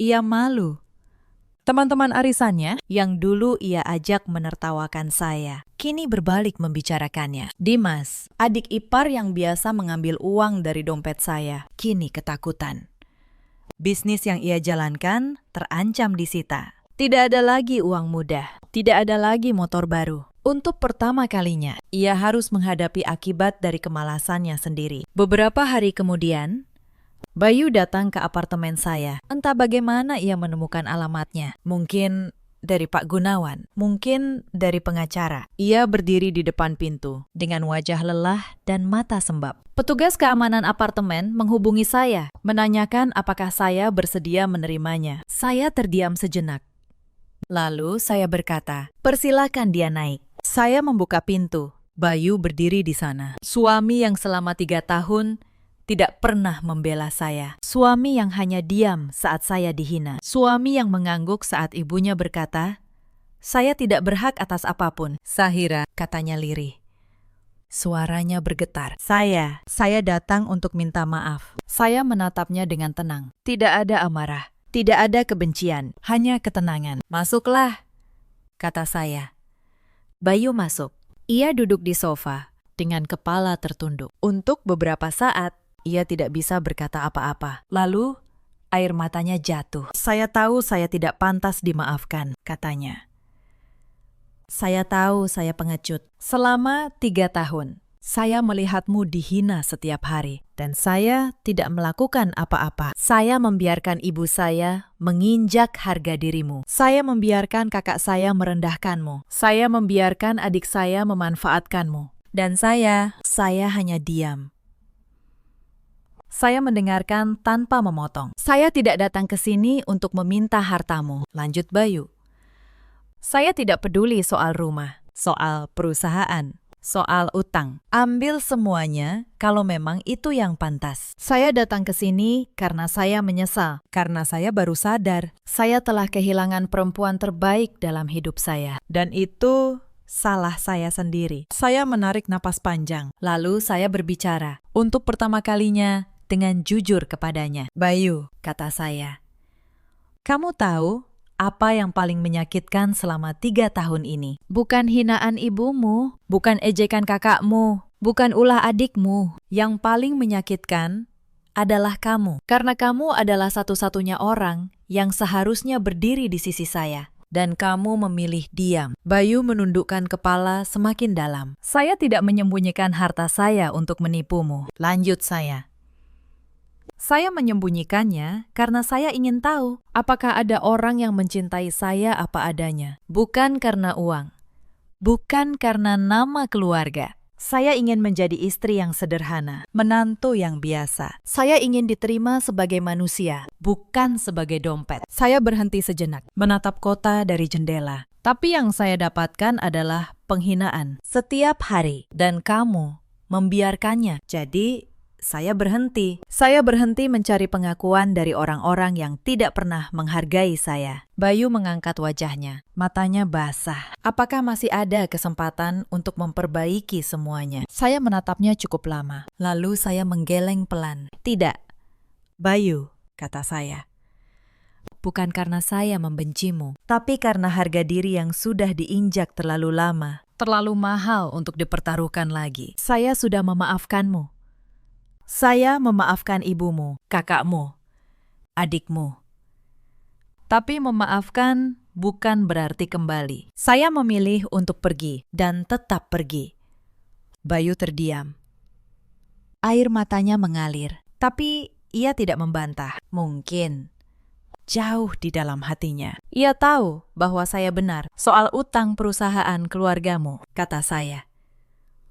Ia malu. Teman-teman arisannya yang dulu ia ajak menertawakan saya, kini berbalik membicarakannya. Dimas, adik ipar yang biasa mengambil uang dari dompet saya, kini ketakutan. Bisnis yang ia jalankan terancam disita. Tidak ada lagi uang mudah, tidak ada lagi motor baru. Untuk pertama kalinya, ia harus menghadapi akibat dari kemalasannya sendiri. Beberapa hari kemudian, Bayu datang ke apartemen saya. Entah bagaimana ia menemukan alamatnya. Mungkin dari Pak Gunawan, mungkin dari pengacara. Ia berdiri di depan pintu dengan wajah lelah dan mata sembab. Petugas keamanan apartemen menghubungi saya, menanyakan apakah saya bersedia menerimanya. Saya terdiam sejenak. Lalu saya berkata, "Persilakan dia naik." Saya membuka pintu. Bayu berdiri di sana. Suami yang selama 3 tahun tidak pernah membela saya. Suami yang hanya diam saat saya dihina. Suami yang mengangguk saat ibunya berkata, "Saya tidak berhak atas apapun." "Sahira," katanya lirih. Suaranya bergetar. Saya datang untuk minta maaf." Saya menatapnya dengan tenang. Tidak ada amarah, tidak ada kebencian, hanya ketenangan. "Masuklah," kata saya. Bayu masuk. Ia duduk di sofa dengan kepala tertunduk. Untuk beberapa saat, ia tidak bisa berkata apa-apa. Lalu, air matanya jatuh. "Saya tahu saya tidak pantas dimaafkan," katanya. "Saya tahu saya pengecut. Selama 3 tahun, saya melihatmu dihina setiap hari. Dan saya tidak melakukan apa-apa. Saya membiarkan ibu saya menginjak harga dirimu. Saya membiarkan kakak saya merendahkanmu. Saya membiarkan adik saya memanfaatkanmu. Dan saya hanya diam. Saya mendengarkan tanpa memotong. Saya tidak datang ke sini untuk meminta hartamu," lanjut Bayu. "Saya tidak peduli soal rumah, soal perusahaan. soal utang. Ambil semuanya kalau memang itu yang pantas. Saya datang ke sini karena saya menyesal. Karena saya baru sadar, saya telah kehilangan perempuan terbaik dalam hidup saya. Dan itu salah saya sendiri. Saya menarik napas panjang. Lalu saya berbicara. Untuk pertama kalinya dengan jujur kepadanya. Bayu, kata saya. Kamu tahu apa yang paling menyakitkan selama 3 tahun ini? Bukan hinaan ibumu, bukan ejekan kakakmu, bukan ulah adikmu. Yang paling menyakitkan adalah kamu. Karena kamu adalah satu-satunya orang yang seharusnya berdiri di sisi saya. Dan kamu memilih diam. Bayu menundukkan kepala semakin dalam. Saya tidak menyembunyikan harta saya untuk menipumu. Lanjut saya. Saya menyembunyikannya karena saya ingin tahu apakah ada orang yang mencintai saya apa adanya. Bukan karena uang. Bukan karena nama keluarga. Saya ingin menjadi istri yang sederhana, menantu yang biasa. Saya ingin diterima sebagai manusia, bukan sebagai dompet. Saya berhenti sejenak, menatap kota dari jendela. Tapi yang saya dapatkan adalah penghinaan setiap hari. Dan kamu membiarkannya. Jadi saya berhenti. Saya berhenti mencari pengakuan dari orang-orang yang tidak pernah menghargai saya. Bayu mengangkat wajahnya. Matanya basah. Apakah masih ada kesempatan untuk memperbaiki semuanya? Saya menatapnya cukup lama. Lalu saya menggeleng pelan. Tidak. Bayu, kata saya. Bukan karena saya membencimu, tapi karena harga diri yang sudah diinjak terlalu lama. Terlalu mahal untuk dipertaruhkan lagi. Saya sudah memaafkanmu. Saya memaafkan ibumu, kakakmu, adikmu. Tapi memaafkan bukan berarti kembali. Saya memilih untuk pergi dan tetap pergi. Bayu terdiam. Air matanya mengalir, tapi ia tidak membantah. Mungkin jauh di dalam hatinya. Ia tahu bahwa saya benar soal utang perusahaan keluargamu, kata saya.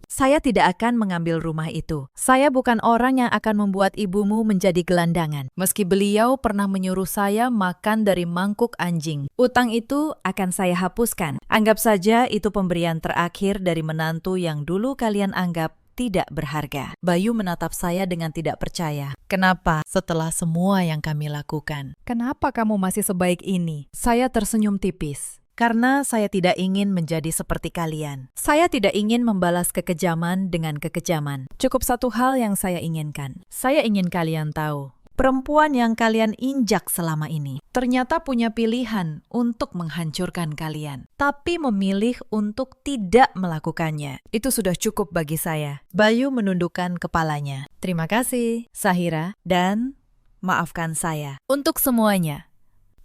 Saya tidak akan mengambil rumah itu. Saya bukan orang yang akan membuat ibumu menjadi gelandangan. Meski beliau pernah menyuruh saya makan dari mangkuk anjing. Utang itu akan saya hapuskan. Anggap saja itu pemberian terakhir dari menantu yang dulu kalian anggap tidak berharga. Bayu menatap saya dengan tidak percaya. Kenapa setelah semua yang kami lakukan? Kenapa kamu masih sebaik ini? Saya tersenyum tipis. Karena saya tidak ingin menjadi seperti kalian. Saya tidak ingin membalas kekejaman dengan kekejaman. Cukup satu hal yang saya inginkan. Saya ingin kalian tahu, perempuan yang kalian injak selama ini ternyata punya pilihan untuk menghancurkan kalian, tapi memilih untuk tidak melakukannya. Itu sudah cukup bagi saya. Bayu menundukkan kepalanya. Terima kasih, Sahira, dan maafkan saya untuk semuanya.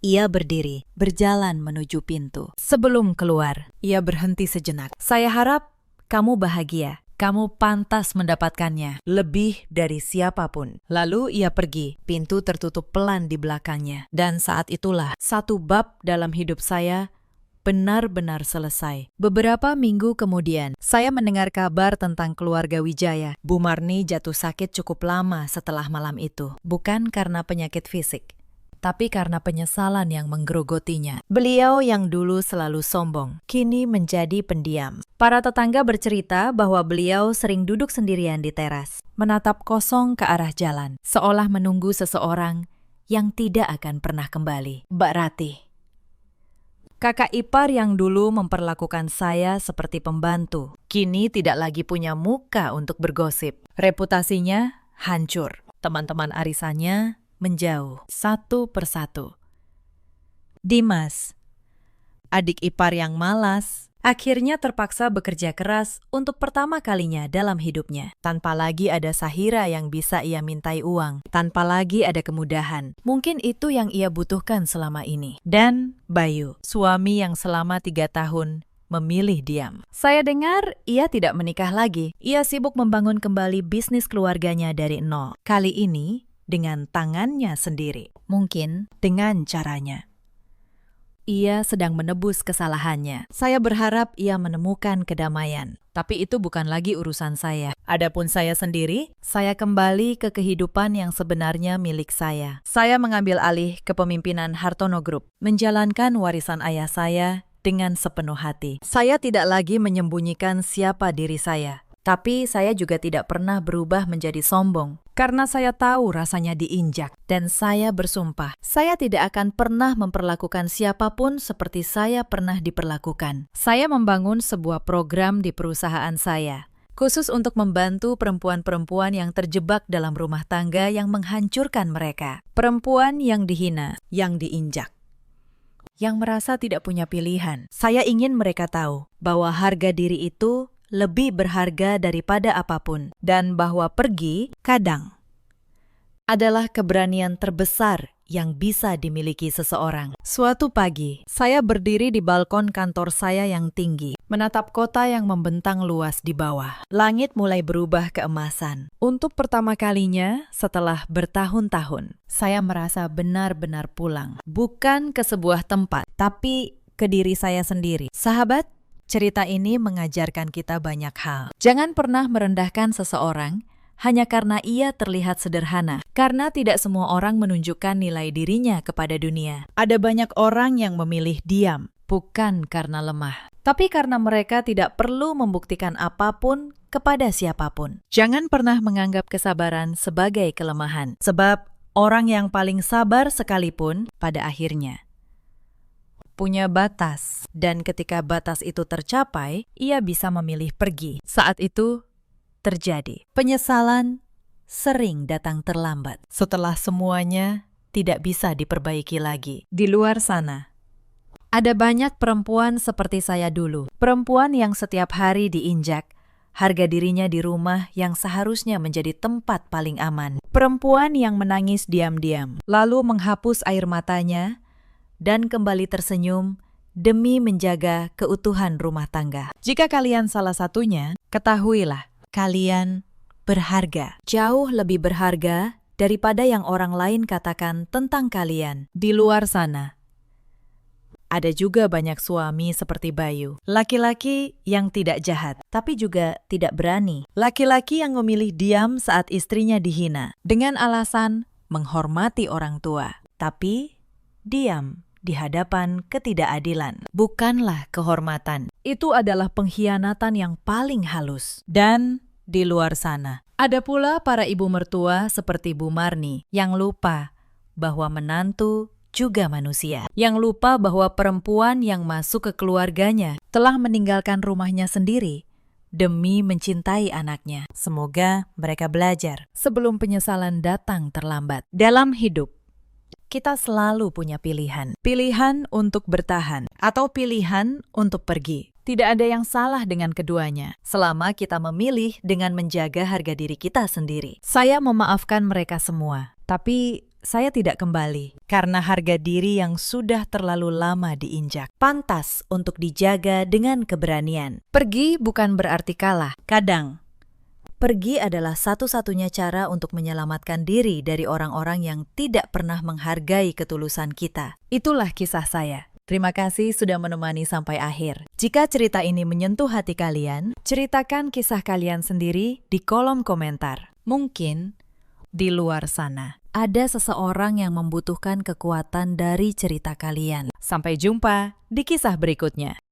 Ia berdiri, berjalan menuju pintu. Sebelum keluar, ia berhenti sejenak. Saya harap kamu bahagia. Kamu pantas mendapatkannya, lebih dari siapapun. Lalu ia pergi, pintu tertutup pelan di belakangnya. Dan saat itulah, satu bab dalam hidup saya benar-benar selesai. Beberapa minggu kemudian, saya mendengar kabar tentang keluarga Wijaya. Bu Marni jatuh sakit cukup lama setelah malam itu. Bukan karena penyakit fisik, tapi karena penyesalan yang menggerogotinya. Beliau yang dulu selalu sombong, kini menjadi pendiam. Para tetangga bercerita bahwa beliau sering duduk sendirian di teras, menatap kosong ke arah jalan, seolah menunggu seseorang yang tidak akan pernah kembali. Mbak Ratih, kakak ipar yang dulu memperlakukan saya seperti pembantu, kini tidak lagi punya muka untuk bergosip. Reputasinya hancur. Teman-teman arisannya menjauh satu persatu. Dimas, adik ipar yang malas, akhirnya terpaksa bekerja keras untuk pertama kalinya dalam hidupnya. Tanpa lagi ada Sahira yang bisa ia mintai uang. Tanpa lagi ada kemudahan. Mungkin itu yang ia butuhkan selama ini. Dan Bayu, suami yang selama 3 tahun memilih diam. Saya dengar ia tidak menikah lagi. Ia sibuk membangun kembali bisnis keluarganya dari nol. Kali ini dengan tangannya sendiri, mungkin dengan caranya. Ia sedang menebus kesalahannya. Saya berharap ia menemukan kedamaian. Tapi itu bukan lagi urusan saya. Adapun saya sendiri, saya kembali ke kehidupan yang sebenarnya milik saya. Saya mengambil alih kepemimpinan Hartono Group, menjalankan warisan ayah saya dengan sepenuh hati. Saya tidak lagi menyembunyikan siapa diri saya. Tapi saya juga tidak pernah berubah menjadi sombong, karena saya tahu rasanya diinjak. Dan saya bersumpah, saya tidak akan pernah memperlakukan siapapun seperti saya pernah diperlakukan. Saya membangun sebuah program di perusahaan saya, khusus untuk membantu perempuan-perempuan yang terjebak dalam rumah tangga yang menghancurkan mereka. Perempuan yang dihina, yang diinjak, yang merasa tidak punya pilihan. Saya ingin mereka tahu bahwa harga diri itu lebih berharga daripada apapun, dan bahwa pergi kadang adalah keberanian terbesar yang bisa dimiliki seseorang. Suatu pagi, saya berdiri di balkon kantor saya yang tinggi, menatap kota yang membentang luas di bawah. Langit mulai berubah keemasan. Untuk pertama kalinya setelah bertahun-tahun, saya merasa benar-benar pulang. Bukan ke sebuah tempat, tapi ke diri saya sendiri. Sahabat, cerita ini mengajarkan kita banyak hal. Jangan pernah merendahkan seseorang hanya karena ia terlihat sederhana, karena tidak semua orang menunjukkan nilai dirinya kepada dunia. Ada banyak orang yang memilih diam, bukan karena lemah, tapi karena mereka tidak perlu membuktikan apapun kepada siapapun. Jangan pernah menganggap kesabaran sebagai kelemahan, sebab orang yang paling sabar sekalipun pada akhirnya punya batas, dan ketika batas itu tercapai, ia bisa memilih pergi. Saat itu terjadi penyesalan sering datang terlambat setelah semuanya tidak bisa diperbaiki lagi. Di luar sana ada banyak perempuan seperti saya dulu, perempuan yang setiap hari diinjak, harga dirinya di rumah yang seharusnya menjadi tempat paling aman, perempuan yang menangis diam-diam, lalu menghapus air matanya dan kembali tersenyum demi menjaga keutuhan rumah tangga. Jika kalian salah satunya, ketahuilah, kalian berharga. Jauh lebih berharga daripada yang orang lain katakan tentang kalian. Di luar sana, ada juga banyak suami seperti Bayu. Laki-laki yang tidak jahat, tapi juga tidak berani. Laki-laki yang memilih diam saat istrinya dihina, dengan alasan menghormati orang tua. Tapi diam di hadapan ketidakadilan bukanlah kehormatan. Itu adalah pengkhianatan yang paling halus. Dan di luar sana, ada pula para ibu mertua seperti Bu Marni yang lupa bahwa menantu juga manusia. Yang lupa bahwa perempuan yang masuk ke keluarganya telah meninggalkan rumahnya sendiri demi mencintai anaknya. Semoga mereka belajar sebelum penyesalan datang terlambat. Dalam hidup, kita selalu punya pilihan. Pilihan untuk bertahan atau pilihan untuk pergi. Tidak ada yang salah dengan keduanya, selama kita memilih dengan menjaga harga diri kita sendiri. Saya memaafkan mereka semua, tapi saya tidak kembali karena harga diri yang sudah terlalu lama diinjak. Pantas untuk dijaga dengan keberanian. Pergi bukan berarti kalah. Kadang pergi adalah satu-satunya cara untuk menyelamatkan diri dari orang-orang yang tidak pernah menghargai ketulusan kita. Itulah kisah saya. Terima kasih sudah menemani sampai akhir. Jika cerita ini menyentuh hati kalian, ceritakan kisah kalian sendiri di kolom komentar. Mungkin di luar sana ada seseorang yang membutuhkan kekuatan dari cerita kalian. Sampai jumpa di kisah berikutnya.